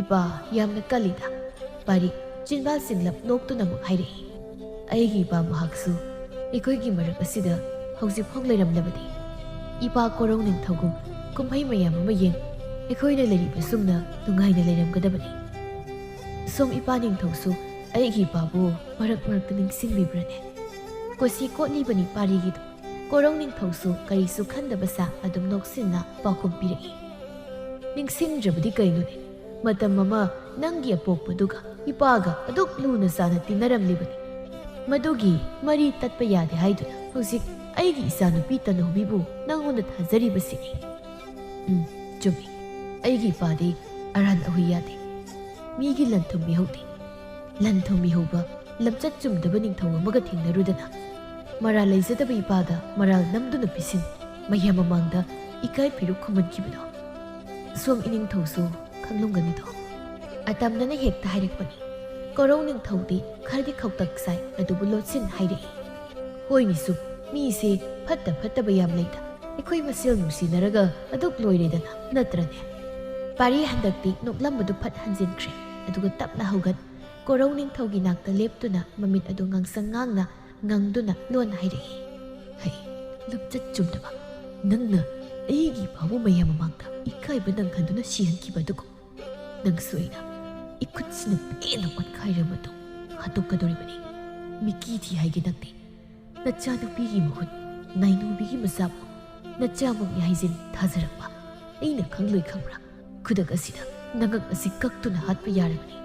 ꯏꯄꯥ ꯌꯥꯝꯅ ꯀꯜꯂꯤꯗ꯫ ꯄꯥꯔꯤ ꯆꯤꯟꯕꯥꯜ ꯆꯤꯡꯂꯞ ꯅꯣꯛꯇꯨꯅ ꯑꯃꯨꯛ ꯍꯥꯏꯔꯛꯏ꯫ ꯑꯩꯒꯤ ꯏꯄꯥ ꯃꯍꯥꯛꯁꯨ ꯑꯩꯈꯣꯏꯒꯤ ꯃꯔꯛ ꯑꯁꯤꯗ ꯍꯧꯖꯤꯛꯐꯥꯎ ꯂꯩꯔꯝꯂꯕꯗꯤ ꯏꯄꯥ ꯀꯣꯔꯧ ꯅꯤꯡꯊꯧꯒꯨꯝ ꯀꯨꯝꯍꯩ ꯃꯌꯥꯝ ꯑꯃ ꯌꯦꯡ ꯑꯩꯈꯣꯏꯅ ꯂꯩꯔꯤꯕ ꯁꯨꯝꯅ ꯅꯨꯡꯉꯥꯏꯅ ꯂꯩꯔꯝꯒꯗꯕꯅꯤ꯫ ꯁꯣꯝ ꯏꯄꯥ ꯅꯤꯡꯊꯧꯁꯨ ꯑꯩꯒꯤ ꯏꯄꯥꯕꯨ ꯃꯔꯛ ꯃꯔꯛꯇ ꯅꯤꯡꯁꯤꯡꯕꯤꯕ꯭ꯔꯅꯦ? ꯀꯣꯁꯤ ꯀꯣꯠꯂꯤꯕꯅꯤ ꯄꯥꯔꯤꯒꯤꯗꯨ꯫ ꯀꯣꯔꯧ ꯅꯤꯡꯊꯧꯁꯨ ꯀꯔꯤꯁꯨ ꯈꯟꯗꯕ ꯁꯥ ꯑꯗꯨꯝ ꯅꯣꯛꯁꯤꯟꯅ ꯄꯥꯎꯈꯨꯝ ꯄꯤꯔꯛꯏ꯫ ꯅꯤꯡꯁꯤꯡꯗ꯭ꯔꯕꯗꯤ ꯀꯩꯅꯣꯅꯦ? ꯃꯇꯝ ꯑꯃ ꯅꯪꯒꯤ ꯑꯄꯣꯛꯄꯗꯨꯒ ꯏꯄꯥꯒ ꯑꯗꯨꯛ ꯂꯨꯅ ꯆꯥꯅ ꯇꯤꯟꯅꯔꯝꯂꯤꯕꯅꯤ꯫ ꯃꯗꯨꯒꯤ ꯃꯔꯤ ꯇꯠꯄ ꯌꯥꯗꯦ ꯍꯥꯏꯗꯨꯅ ꯍꯧꯖꯤꯛ ꯑꯩꯒꯤ ꯏꯆꯥꯅꯨꯄꯤ ꯇꯅꯧꯕꯤꯕꯨ ꯅꯪꯉꯣꯟꯗ ꯊꯥꯖꯔꯤꯕꯁꯤꯅꯤ꯫ ꯆꯨꯝꯃꯤ꯫ ꯑꯩꯒꯤ ꯏꯄꯥꯗꯤ ꯑꯔꯥꯟ ꯑꯍꯨꯏ ꯌꯥꯗꯦ꯫ ꯃꯤꯒꯤ ꯂꯟ-ꯊꯨꯝ ꯃꯤꯍꯧꯗꯦ꯫ ꯂꯟ-ꯊꯨꯝ ꯃꯤꯍꯧꯕ ꯂꯝꯆꯠ ꯆꯨꯝꯗꯕ ꯅꯤꯡꯊꯧ ꯑꯃꯒ ꯊꯦꯡꯅꯔꯨꯗꯅ ꯃꯔꯥꯜ ꯂꯩꯖꯗꯕ ꯏꯄꯥꯗ ꯃꯔꯥꯜ ꯅꯝꯗꯨꯅ ꯄꯤꯁꯤꯟ ꯃꯌꯥꯝ ꯃꯃꯥꯡꯗ ꯏꯀꯥꯏ ꯐꯤꯔꯨꯛ ꯈꯨꯝꯍꯟꯈꯤꯕꯗꯣ ꯁꯣꯝ ꯏꯅꯤꯡꯊꯧꯁꯨ ꯈꯪꯂꯝꯒꯅꯤꯗꯣ꯫ ꯑꯇꯝꯅꯅ ꯍꯦꯛꯇ ꯍꯥꯏꯔꯛꯄꯅꯤ꯫ ꯀꯣꯔꯧ ꯅꯤꯡꯊꯧꯗꯤ ꯈꯔꯗꯤ ꯈꯧꯇꯛ ꯁꯥꯏ, ꯑꯗꯨꯕꯨ ꯂꯣꯠꯁꯤꯟ ꯍꯥꯏꯔꯛꯏ꯫ ꯍꯣꯏꯅꯦ ꯁꯨꯝ ꯃꯤꯁꯦ ꯐꯠꯇ ꯐꯠꯇꯕ ꯌꯥꯝ ꯂꯩꯗ꯫ ꯑꯩꯈꯣꯏ ꯃꯁꯦꯜ ꯅꯨꯡꯁꯤꯅꯔꯒ ꯑꯗꯨꯛ ꯂꯣꯏꯔꯦꯗꯅ ꯅꯠꯇ꯭ꯔꯅꯦ? ꯄꯥꯔꯤ ꯍꯟꯗꯛꯇꯤ ꯅꯣꯛꯂꯝꯕꯗꯨ ꯐꯠ ꯍꯟꯖꯤꯟꯈ꯭ꯔꯦ꯫ ꯑꯗꯨꯒ ꯇꯞꯅ ꯍꯧꯒꯠ ꯀꯣꯔꯧ ꯅꯤꯡꯊꯧꯒꯤ ꯅꯥꯛꯇ ꯂꯦꯞꯇꯨꯅ ꯃꯃꯤꯠ ꯑꯗꯨ ꯉꯥꯡꯁꯪ ꯉꯥꯡꯅ ꯉꯪꯗꯨꯅ ꯂꯣꯟ ꯍꯥꯏꯔꯛꯏ꯫ ꯍꯩ, ꯂꯝꯆꯠ ꯆꯨꯝꯗꯕ! ꯅꯪꯅ ꯑꯩꯒꯤ ꯏꯄꯥꯕꯨ ꯃꯌꯥꯝ ꯃꯃꯥꯡꯗ ꯏꯀꯥꯏꯕ ꯅꯪꯍꯟꯗꯨꯅ ꯁꯤꯍꯟꯈꯤꯕ ꯑꯗꯨꯒ ꯅꯪꯁꯨ ꯑꯩꯅ ꯏꯈꯨꯠꯁꯤꯅ ꯄꯦꯟꯅ ꯑꯣꯠꯈꯥꯏꯔ ꯃꯇꯨꯡ ꯍꯥꯠꯇꯣꯛꯀꯗꯧꯔꯤꯕꯅꯤ꯫ ꯃꯤꯀꯤꯊꯤ ꯍꯥꯏꯒꯦ ꯅꯪꯗꯤ ꯅꯆꯥꯅꯨꯄꯤꯒꯤ ꯃꯍꯨꯠ ꯅꯥꯏꯅꯣꯕꯤꯒꯤ ꯃꯆꯥꯕꯨ ꯅꯆꯥꯃꯛꯅꯤ ꯍꯥꯏꯖꯤꯟ ꯊꯥꯖꯔꯛꯄ ꯑꯩꯅ ꯈꯪꯂꯣꯏ ꯈꯪꯕ꯭ꯔꯥ? ꯈꯨꯗꯛ ꯑꯁꯤꯗ ꯅꯉꯛ ꯑꯁꯤ ꯀꯛꯇꯨꯅ ꯍꯥꯠꯄ ꯌꯥꯔꯕꯅꯤ꯫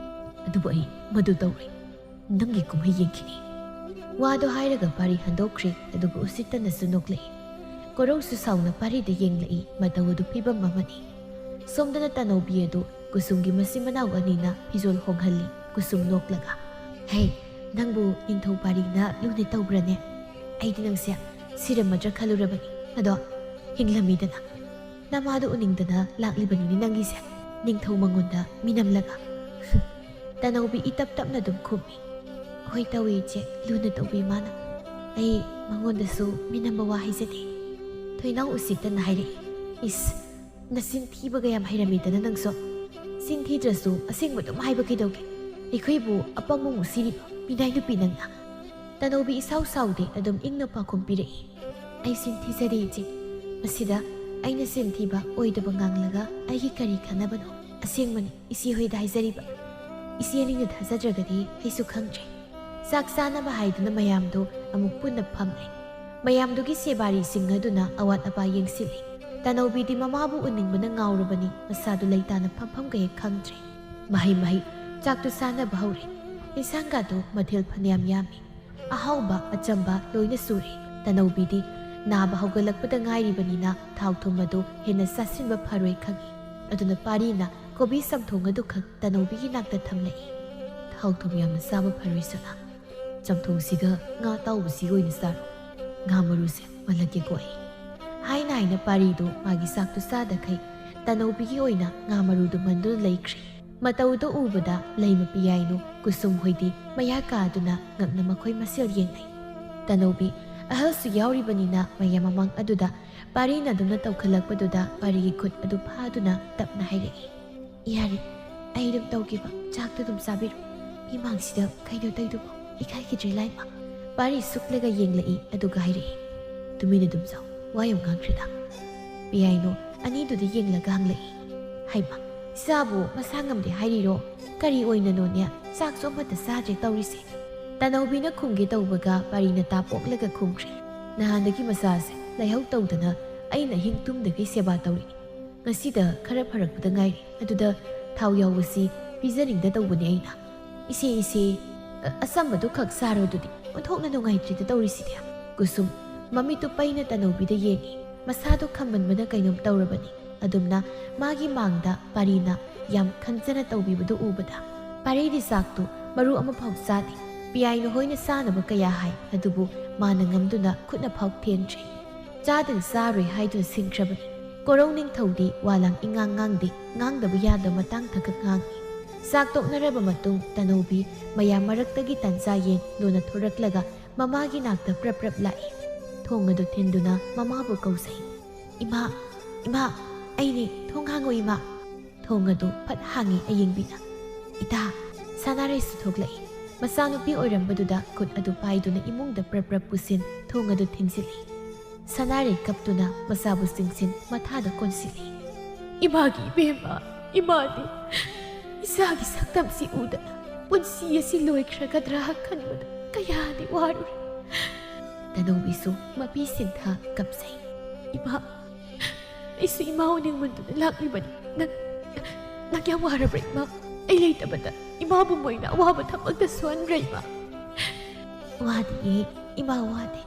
ꯑꯗꯨꯕꯨ ꯑꯩ ꯃꯗꯨ ꯇꯧꯔꯣꯏ꯫ ꯅꯪꯒꯤ ꯀꯨꯝꯍꯩ ꯌꯦꯡꯈꯤꯅꯤ꯫ ꯋꯥꯗꯣ ꯍꯥꯏꯔꯒ ꯄꯥꯔꯤ ꯍꯟꯗꯣꯛꯈ꯭ꯔꯦ꯫ ꯑꯗꯨꯒ ꯎꯁꯤꯠꯇꯅꯁꯨ ꯅꯣꯛꯂꯛꯏ꯫ ꯀꯣꯔꯧꯁꯨ ꯁꯥꯎꯅ ꯄꯥꯔꯤꯗ ꯌꯦꯡꯂꯛꯏ꯫ ꯃꯇꯧ ꯑꯗꯨ ꯐꯤꯕꯝ ꯑꯃꯅꯤ꯫ ꯁꯣꯝꯗꯅ ꯇꯅꯧꯕꯤ ꯑꯗꯨ ꯀꯨꯁꯨꯝꯒꯤ ꯃꯆꯤꯟ ꯃꯅꯥꯎ ꯑꯅꯤꯅ ꯐꯤꯖꯣꯜ ꯍꯣꯡꯍꯜꯂꯤ꯫ ꯀꯨꯁꯨꯝ ꯅꯣꯛꯂꯒ ꯍꯦ, ꯅꯪꯕꯨ ꯅꯤꯡꯊꯧ ꯄꯥꯔꯤꯅ ꯂꯨꯅ ꯇꯧꯕ꯭ꯔꯅꯦ? ꯑꯩꯗꯤ ꯅꯪꯁꯦ ꯁꯤꯔꯝꯃꯗ꯭ꯔꯥ ꯈꯜꯂꯨꯔꯕꯅꯤ꯫ ꯑꯗꯣ ꯍꯤꯡꯂꯝꯃꯤꯗꯅ ꯅꯃꯥꯗꯣ ꯎꯅꯤꯡꯗꯅ ꯂꯥꯛꯂꯤꯕꯅꯤꯅꯦ ꯅꯪꯒꯤꯁꯦ ꯅꯤꯡꯊꯧ ꯃꯉꯣꯟꯗ ꯃꯤꯅꯝꯂꯒ꯫ ꯇꯅꯧꯕꯤ ꯏꯇꯞ ꯇꯞꯅ ꯑꯗꯨꯝ ꯈꯨꯝꯃꯤ꯫ ꯍꯣꯏ ꯇꯧꯏ ꯏꯆꯦ, ꯂꯨꯅ ꯇꯧꯕꯤ ꯃꯥꯅ꯫ ꯑꯩ ꯃꯉꯣꯟꯗꯁꯨ ꯃꯤꯅꯝꯕ ꯋꯥ ꯍꯥꯏꯖꯗꯦ꯫ ꯊꯣꯏꯅꯥꯎ ꯎꯁꯤꯠꯇꯅ ꯍꯥꯏꯔꯛꯏ꯫ ꯏꯁ, ꯅꯆꯤꯟ ꯊꯤꯕꯒ ꯌꯥꯝ ꯍꯩꯔꯝꯃꯤꯗꯅ ꯅꯪꯁꯨ꯫ ꯆꯤꯟ ꯊꯤꯗ꯭ꯔꯁꯨ ꯑꯁꯦꯡꯕ ꯑꯗꯨꯝ ꯍꯥꯏꯕ ꯀꯩꯗꯧꯒꯦ? ꯑꯩꯈꯣꯏꯕꯨ ꯑꯄꯪꯕ ꯃꯨꯁꯤꯔꯤꯕ ꯃꯤꯅꯥꯏ ꯅꯨꯄꯤ ꯅꯪꯅ꯫ ꯇꯅꯧꯕꯤ ꯏꯁꯥꯎ ꯁꯥꯎꯗꯦ, ꯑꯗꯨꯝ ꯏꯪꯅ ꯄꯥꯎꯈꯨꯝ ꯄꯤꯔꯛꯏ꯫ ꯑꯩ ꯆꯤꯟ ꯊꯤꯖꯗꯦ ꯏꯆꯦ꯫ ꯃꯁꯤꯗ ꯑꯩꯅ ꯆꯤꯟ ꯊꯤꯕ ꯑꯣꯏꯗꯕ ꯉꯥꯡꯂꯒ ꯑꯩꯒꯤ ꯀꯔꯤ ꯈꯟꯅꯕꯅꯣ? ꯑꯁꯦꯡꯕꯅꯤ ꯏꯆꯦ ꯍꯣꯏꯗ ꯍꯥꯏꯖꯔꯤꯕ꯫ ꯏꯆꯦ ꯑꯅꯤꯅ ꯊꯥꯖꯗ꯭ꯔꯒꯗꯤ ꯑꯩꯁꯨ ꯈꯪꯗ꯭ꯔꯦ꯫ ꯆꯥꯛ ꯆꯥꯅꯕ ꯍꯥꯏꯗꯨꯅ ꯃꯌꯥꯝꯗꯣ ꯑꯃꯨꯛ ꯄꯨꯟꯅ ꯐꯝꯂꯦ꯫ ꯃꯌꯥꯝꯗꯨꯒꯤ ꯁꯦꯕꯥꯔꯤꯁꯤꯡ ꯑꯗꯨꯅ ꯑꯋꯥꯠ ꯑꯄꯥ ꯌꯦꯡꯁꯤꯜꯂꯤ꯫ ꯇꯅꯧꯕꯤꯗꯤ ꯃꯃꯥꯕꯨ ꯎꯅꯤꯡꯕꯅ ꯉꯥꯎꯔꯕꯅꯤ꯫ ꯃꯁꯥꯗꯨ ꯂꯩꯇꯥꯅ ꯐꯝꯐꯝꯒ ꯍꯦꯛ ꯈꯪꯗ꯭ꯔꯦ꯫ ꯃꯍꯩ ꯃꯍꯩ ꯆꯥꯛꯇꯨ ꯆꯥꯅꯕ ꯍꯧꯔꯦ꯫ ꯏꯟꯁꯥꯡꯒꯗꯨ ꯃꯊꯦꯜ ꯐꯅꯌꯥꯝ ꯌꯥꯝꯃꯤ꯫ ꯑꯍꯥꯎꯕ ꯑꯆꯝꯕ ꯂꯣꯏꯅ ꯁꯨꯔꯦ꯫ ꯇꯅꯧꯕꯤꯗꯤ ꯅꯥꯕ ꯍꯧꯒꯠꯂꯛꯄꯗ ꯉꯥꯏꯔꯤꯕꯅꯤꯅ ꯊꯥꯎ ꯊꯨꯝ ꯑꯗꯨ ꯍꯦꯟꯅ ꯆꯥꯁꯤꯟꯕ ꯐꯔꯣꯏ ꯈꯪꯏ꯫ ꯑꯗꯨꯅ ꯄꯥꯔꯤꯅ ꯀꯣꯕꯤ ꯆꯝꯊꯣꯡ ꯑꯗꯨ ꯈꯛ ꯇꯅꯧꯕꯤꯒꯤ ꯅꯥꯛꯇ ꯊꯝꯂꯛꯏ꯫ ꯊꯥꯎ ꯊꯨꯝ ꯌꯥꯝꯅ ꯆꯥꯕ ꯐꯔꯣꯏꯁꯅ ꯆꯝꯊꯣꯡꯁꯤꯒ ꯉꯥ ꯇꯥꯎꯕꯁꯤꯒ ꯑꯣꯏꯅ ꯆꯥꯔꯣ, ꯉꯥ ꯃꯔꯨꯁꯦ ꯃꯜꯂꯛꯀꯦꯀꯣ ꯑꯩ ꯍꯥꯏꯅ ꯄꯥꯔꯤꯗꯨ ꯃꯥꯒꯤ ꯆꯥꯛꯇꯨ ꯆꯥꯗꯈꯩ ꯇꯅꯧꯕꯤꯒꯤ ꯑꯣꯏꯅ ꯉꯥ ꯃꯔꯨꯗꯨ ꯃꯟꯗꯨꯅ ꯂꯩꯈ꯭ꯔꯦ꯫ ꯃꯇꯧꯗꯨ ꯎꯕꯗ ꯂꯩꯃ ꯄꯤꯌꯥꯏꯅꯨ ꯀꯨꯁꯨꯝ ꯍꯣꯏꯗꯤ ꯃꯌꯥ ꯀꯥꯗꯨꯅ ꯉꯛꯅ ꯃꯈꯣꯏ ꯃꯁꯦꯜ ꯌꯦꯡꯅꯩ꯫ ꯇꯅꯧꯕꯤ ꯑꯍꯜꯁꯨ ꯌꯥꯎꯔꯤꯕꯅꯤꯅ ꯃꯌꯥꯝ ꯃꯃꯥꯡ ꯑꯗꯨꯗ ꯄꯥꯔꯤꯅ ꯑꯗꯨꯝꯅ ꯇꯧꯈꯠꯂꯛꯄꯗꯨꯗ ꯄꯥꯔꯤꯒꯤ ꯈꯨꯠ ꯑꯗꯨ ꯐꯥꯗꯨꯅ ꯇꯞꯅ ꯍꯥꯏꯔꯛꯏ, ꯌꯥꯔꯦ ꯑꯩ ꯑꯗꯨꯝ ꯇꯧꯒꯦꯕ, ꯆꯥꯛꯇꯨ ꯑꯗꯨꯝ ꯆꯥꯕꯤꯔꯣ, ꯃꯤꯃꯥꯡꯁꯤꯗ ꯀꯩꯅꯣ ꯇꯧꯗꯨꯕꯣ, ꯏꯀꯥꯏꯈꯤꯗ꯭ꯔꯦ ꯂꯥꯏꯃ꯫ ꯄꯥꯔꯤ ꯁꯨꯛꯂꯒ ꯌꯦꯡꯂꯛꯏ ꯑꯗꯨꯒ ꯍꯥꯏꯔꯛꯏ, ꯇꯨꯃꯤꯟꯅ ꯑꯗꯨꯝ ꯆꯥꯎ, ꯋꯥ ꯌꯥꯝ ꯉꯥꯡꯈ꯭ꯔꯦꯗ꯫ ꯄꯤꯌꯥꯏꯅꯣ ꯑꯅꯤꯗꯨꯗ ꯌꯦꯡꯂꯒ ꯍꯪꯂꯛꯏ, ꯍꯩꯃ ꯏꯆꯥꯕꯨ ꯃꯁꯥ ꯉꯝꯗꯦ ꯍꯥꯏꯔꯤꯔꯣ, ꯀꯔꯤ ꯑꯣꯏꯅꯅꯣꯅꯦ ꯆꯥꯛꯁꯨ ꯑꯃꯠꯇ ꯆꯥꯗ꯭ꯔꯦ ꯇꯧꯔꯤꯁꯦ꯫ ꯇꯅꯧꯕꯤꯅ ꯈꯨꯝꯒꯦ ꯇꯧꯕꯒ ꯄꯥꯔꯤꯅ ꯇꯥꯄꯣꯛꯂꯒ ꯈꯨꯝꯈ꯭ꯔꯦ, ꯅꯍꯥꯟꯗꯒꯤ ꯃꯆꯥꯁꯦ ꯂꯥꯏꯍꯧ ꯇꯧꯗꯅ ꯑꯩꯅ ꯑꯍꯤꯡ ꯇꯨꯝꯗꯒꯩ ꯁꯦꯕꯥ ꯇꯧꯔꯤꯅꯤ, ꯉꯁꯤꯗ ꯈꯔ ꯐꯔꯛꯄꯗ ꯉꯥꯏꯔꯤ, ꯑꯗꯨꯗ ꯊꯥꯎ ꯌꯥꯎꯕꯁꯤ ꯄꯤꯖꯅꯤꯡꯗ ꯇꯧꯕꯅꯤ ꯑꯩꯅ꯫ ꯏꯆꯦ ꯑꯆꯝꯕꯗꯨ ꯈꯛ ꯆꯥꯔꯣ, ꯑꯗꯨꯗꯤ ꯑꯣꯟꯊꯣꯛꯅ ꯅꯨꯡꯉꯥꯏꯇ꯭ꯔꯤꯗ ꯇꯧꯔꯤꯁꯤꯗꯤ꯫ ꯀꯨꯁꯨꯝ ꯃꯃꯤꯠꯇꯨ ꯄꯩꯅ ꯇꯅꯧꯕꯤꯗ ꯌꯦꯡꯉꯤ, ꯃꯁꯥꯗꯣ ꯈꯝꯕꯟꯕꯅ ꯀꯩꯅꯣꯝ ꯇꯧꯔꯕꯅꯤ꯫ ꯑꯗꯨꯝꯅ ꯃꯥꯒꯤ ꯃꯥꯡꯗ ꯄꯥꯔꯤꯅ ꯌꯥꯝ ꯈꯟꯖꯅ ꯇꯧꯕꯤꯕꯗꯨ ꯎꯕꯗ ꯄꯥꯔꯤꯗꯤ ꯆꯥꯛꯇꯨ ꯃꯔꯨ ꯑꯃꯐꯥꯎ ꯆꯥꯗꯦ꯫ ꯄꯤꯌꯥꯏꯅ ꯍꯣꯏꯅ ꯆꯥꯅꯕ ꯀꯌꯥ ꯍꯥꯏ, ꯑꯗꯨꯕꯨ ꯃꯥꯅ ꯉꯝꯗꯨꯅ ꯈꯨꯠꯅ ꯐꯥꯎ ꯊꯦꯟꯗ꯭ꯔꯤ꯫ ꯆꯥꯗꯅ ꯆꯥꯔꯣꯏ ꯍꯥꯏꯗꯨꯅ ꯁꯤꯟꯈ꯭ꯔꯕꯅꯤ꯫ ꯀꯣꯔꯧ ꯅꯤꯡꯊꯧꯗꯤ ꯋꯥꯂꯥꯡ ꯏꯉꯥꯡ ꯉꯥꯡꯗꯦ, ꯉꯥꯡꯗꯕ ꯌꯥꯗꯕ ꯃꯇꯥꯡ ꯊꯛꯀꯛ ꯉꯥꯡꯏ꯫ ꯆꯥꯛ ꯇꯣꯛꯅꯔꯕ ꯃꯇꯨꯡ ꯇꯅꯧꯕꯤ ꯃꯌꯥꯝ ꯃꯔꯛꯇꯒꯤ ꯇꯟꯖꯥ ꯌꯦꯟ ꯂꯣꯟꯅ ꯊꯣꯔꯛꯂꯒ ꯃꯃꯥꯒꯤ ꯅꯥꯛꯇ ꯄ꯭ꯔꯞ ꯂꯥꯛꯏ꯫ ꯊꯣꯡ ꯑꯗꯨ ꯊꯤꯟꯗꯨꯅ ꯃꯃꯥꯕꯨ ꯀꯧꯖꯩ, ꯏꯃꯥ ꯑꯩꯅꯦ, ꯊꯣꯡ ꯍꯥꯡꯉꯣ ꯏꯃꯥ꯫ ꯊꯣꯡ ꯑꯗꯨ ꯐꯠ ꯍꯥꯡꯉꯤ ꯑꯌꯤꯡꯕꯤꯅ꯫ ꯏꯇꯥ ꯁꯅꯥꯔꯩꯁꯨ ꯊꯣꯛꯂꯛꯏ꯫ ꯃꯆꯥꯅꯨꯄꯤ ꯑꯣꯏꯔꯝꯕꯗꯨꯗ ꯈꯨꯠ ꯑꯗꯨ ꯄꯥꯏꯗꯨꯅ ꯏꯃꯨꯡꯗ ꯄ꯭ꯔꯞ ꯄꯨꯁꯤꯟ ꯊꯣꯡ ꯑꯗꯨ ꯊꯤꯟꯖꯤꯜꯂꯤ꯫ ꯁꯅꯥꯔꯩ ꯀꯞꯇꯨꯅ ꯃꯆꯥꯕꯨ ꯆꯤꯡꯁꯤꯟ ꯃꯊꯥꯗ ꯀꯣꯟꯁꯤꯜꯂꯤ꯫ ꯏꯃꯥꯒꯤ ꯏꯕꯦꯝꯃ, ꯏꯃꯥꯗꯤ ꯏꯆꯥꯒꯤ ꯁꯛꯇꯝꯁꯤ ꯎꯗꯅ ꯄꯨꯟꯁꯤ ꯑꯁꯤ ꯂꯣꯏꯈ꯭ꯔꯒꯗ꯭ꯔꯥ ꯈꯟꯕꯗ ꯀꯌꯥꯗꯤ ꯋꯥꯔꯨꯔꯦ꯫ ꯇꯅꯧꯕꯤꯁꯨ ꯃꯄꯤ ꯁꯤꯟꯊꯥ ꯀꯞꯆꯩ, ꯏꯃꯥ ꯑꯩꯁꯨ ꯏꯃꯥ ꯎꯅꯤꯡꯃꯟꯗꯨꯅ ꯂꯥꯛꯂꯤꯕꯅꯤ, ꯅꯪ ꯌꯥꯝ ꯋꯥꯔꯕ꯭ꯔꯥ ꯏꯃꯥ? ꯑꯩ ꯂꯩꯇꯕꯗ ꯏꯃꯥꯕꯨ ꯃꯣꯏꯅ ꯑꯋꯥꯕ ꯊꯕꯛꯇ ꯁꯨꯍꯟꯕ꯭ꯔꯥ ꯏꯃꯥ? ꯋꯥꯗꯦ ꯏꯃꯥ, ꯋꯥꯗꯦ,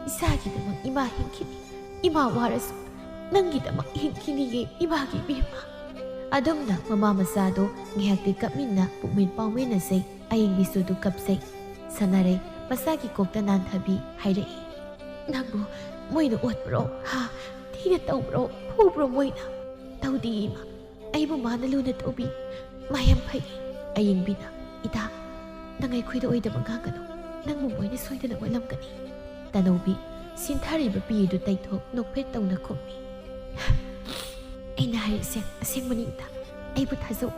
ꯏꯆꯥꯒꯤꯗꯃꯛ ꯏꯃꯥ ꯍꯤꯡꯈꯤꯅꯤ, ꯏꯃꯥ ꯋꯥꯔꯁꯨ ꯅꯪꯒꯤꯗꯃꯛ ꯍꯤꯡꯈꯤꯅꯤꯌꯦ ꯏꯃꯥꯒꯤ ꯏꯕꯦꯝꯃ꯫ ꯑꯗꯨꯝꯅ ꯃꯃꯥ ꯃꯆꯥꯗꯣ ꯉꯥꯏꯍꯥꯛꯇꯤ ꯀꯞꯃꯤꯟꯅ ꯄꯨꯛꯃꯤꯟ ꯄꯥꯎꯃꯤꯟꯅꯖꯩ꯫ ꯑꯌꯤꯡꯕꯤꯁꯨ ꯑꯗꯨ ꯀꯞꯆꯩ꯫ ꯁꯅꯥꯔꯩ ꯃꯆꯥꯒꯤ ꯀꯣꯛꯇ ꯅꯥꯟꯊꯕꯤ ꯍꯥꯏꯔꯛꯏ, ꯅꯪꯕꯨ ꯃꯣꯏꯅ ꯑꯣꯠꯄ꯭ꯔꯣ? ꯊꯤꯅ ꯇꯧꯕ꯭ꯔꯣ? ꯐꯨꯕ꯭ꯔꯣ ꯃꯣꯏꯅ? ꯇꯧꯗꯦ ꯏꯃꯥ, ꯑꯩꯕꯨ ꯃꯥꯅ ꯂꯨꯅ ꯇꯧꯕꯤ, ꯃꯥ ꯌꯥꯝ ꯐꯩ꯫ ꯑꯌꯤꯡꯕꯤꯅ, ꯏꯇꯥ ꯅꯪ ꯑꯩꯈꯣꯏꯗ ꯑꯣꯏꯗꯕ ꯉꯥꯡꯒꯅꯨ, ꯅꯪꯕꯨ ꯃꯣꯏꯅ ꯁꯣꯏꯗꯅ ꯑꯣꯠꯂꯝꯒꯅꯤ꯫ ꯇꯅꯧꯕꯤ ꯁꯤꯟꯊꯥꯔꯤꯕ ꯄꯤꯗꯨ ꯇꯩꯊꯣꯛ ꯅꯣꯛꯐꯦꯠ ꯇꯧꯅ ꯈꯨꯝꯃꯤ, ꯑꯩꯅ ꯍꯥꯏꯔꯤꯁꯦ ꯑꯁꯦꯡꯕꯅꯤ ꯏꯇꯥ, ꯑꯩꯕꯨ ꯊꯥꯖꯧ,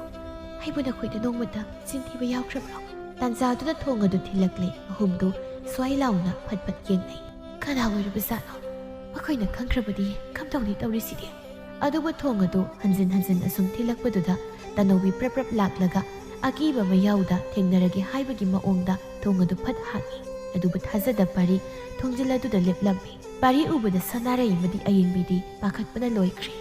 ꯑꯩꯕꯨ ꯅꯈꯣꯏꯗ ꯅꯣꯡꯃꯇ ꯆꯤꯟꯊꯤꯕ ꯌꯥꯎꯈ꯭ꯔꯕ꯭ꯔꯣ? ꯇꯥꯟꯖꯥꯗꯨꯗ ꯊꯣꯡ ꯑꯗꯨ ꯊꯤꯜꯂꯛꯂꯦ꯫ ꯑꯍꯨꯝꯗꯨ ꯁ꯭ꯋꯥꯏ ꯂꯥꯎꯅ ꯐꯠ ꯌꯦꯡꯅꯩ꯫ ꯀꯅꯥ ꯑꯣꯏꯔꯕꯖꯥꯠꯅꯣ? ꯃꯈꯣꯏꯅ ꯈꯪꯈ꯭ꯔꯕꯗꯤ ꯀꯝꯗꯧꯅꯤ ꯇꯧꯔꯤꯁꯤꯗꯤ? ꯑꯗꯨꯕꯨ ꯊꯣꯡ ꯑꯗꯨ ꯍꯟꯖꯤꯟ ꯑꯁꯨꯝ ꯊꯤꯜꯂꯛꯄꯗꯨꯗ ꯇꯅꯧꯕꯤ ꯄ꯭ꯔꯞ ꯂꯥꯛꯂꯒ ꯑꯀꯤꯕ ꯃꯌꯥꯎꯗ ꯊꯦꯡꯅꯔꯒꯦ ꯍꯥꯏꯕꯒꯤ ꯃꯑꯣꯡꯗ ꯊꯣꯡ ꯑꯗꯨ ꯐꯠ ꯍꯥꯡꯉꯤ꯫ ꯑꯗꯨꯕꯨ ꯊꯥꯖꯗ ꯄꯥꯔꯤ ꯊꯣꯡꯖꯤꯜ ꯑꯗꯨꯗ ꯂꯦꯞꯂꯝꯃꯤ꯫ ꯄꯥꯔꯤ ꯎꯕꯗ ꯁꯅꯥꯔꯩ ꯑꯃꯗꯤ ꯑꯌꯤꯡꯕꯤꯗꯤ ꯄꯥꯈꯠꯄꯅ ꯂꯣꯏꯈ꯭ꯔꯦ꯫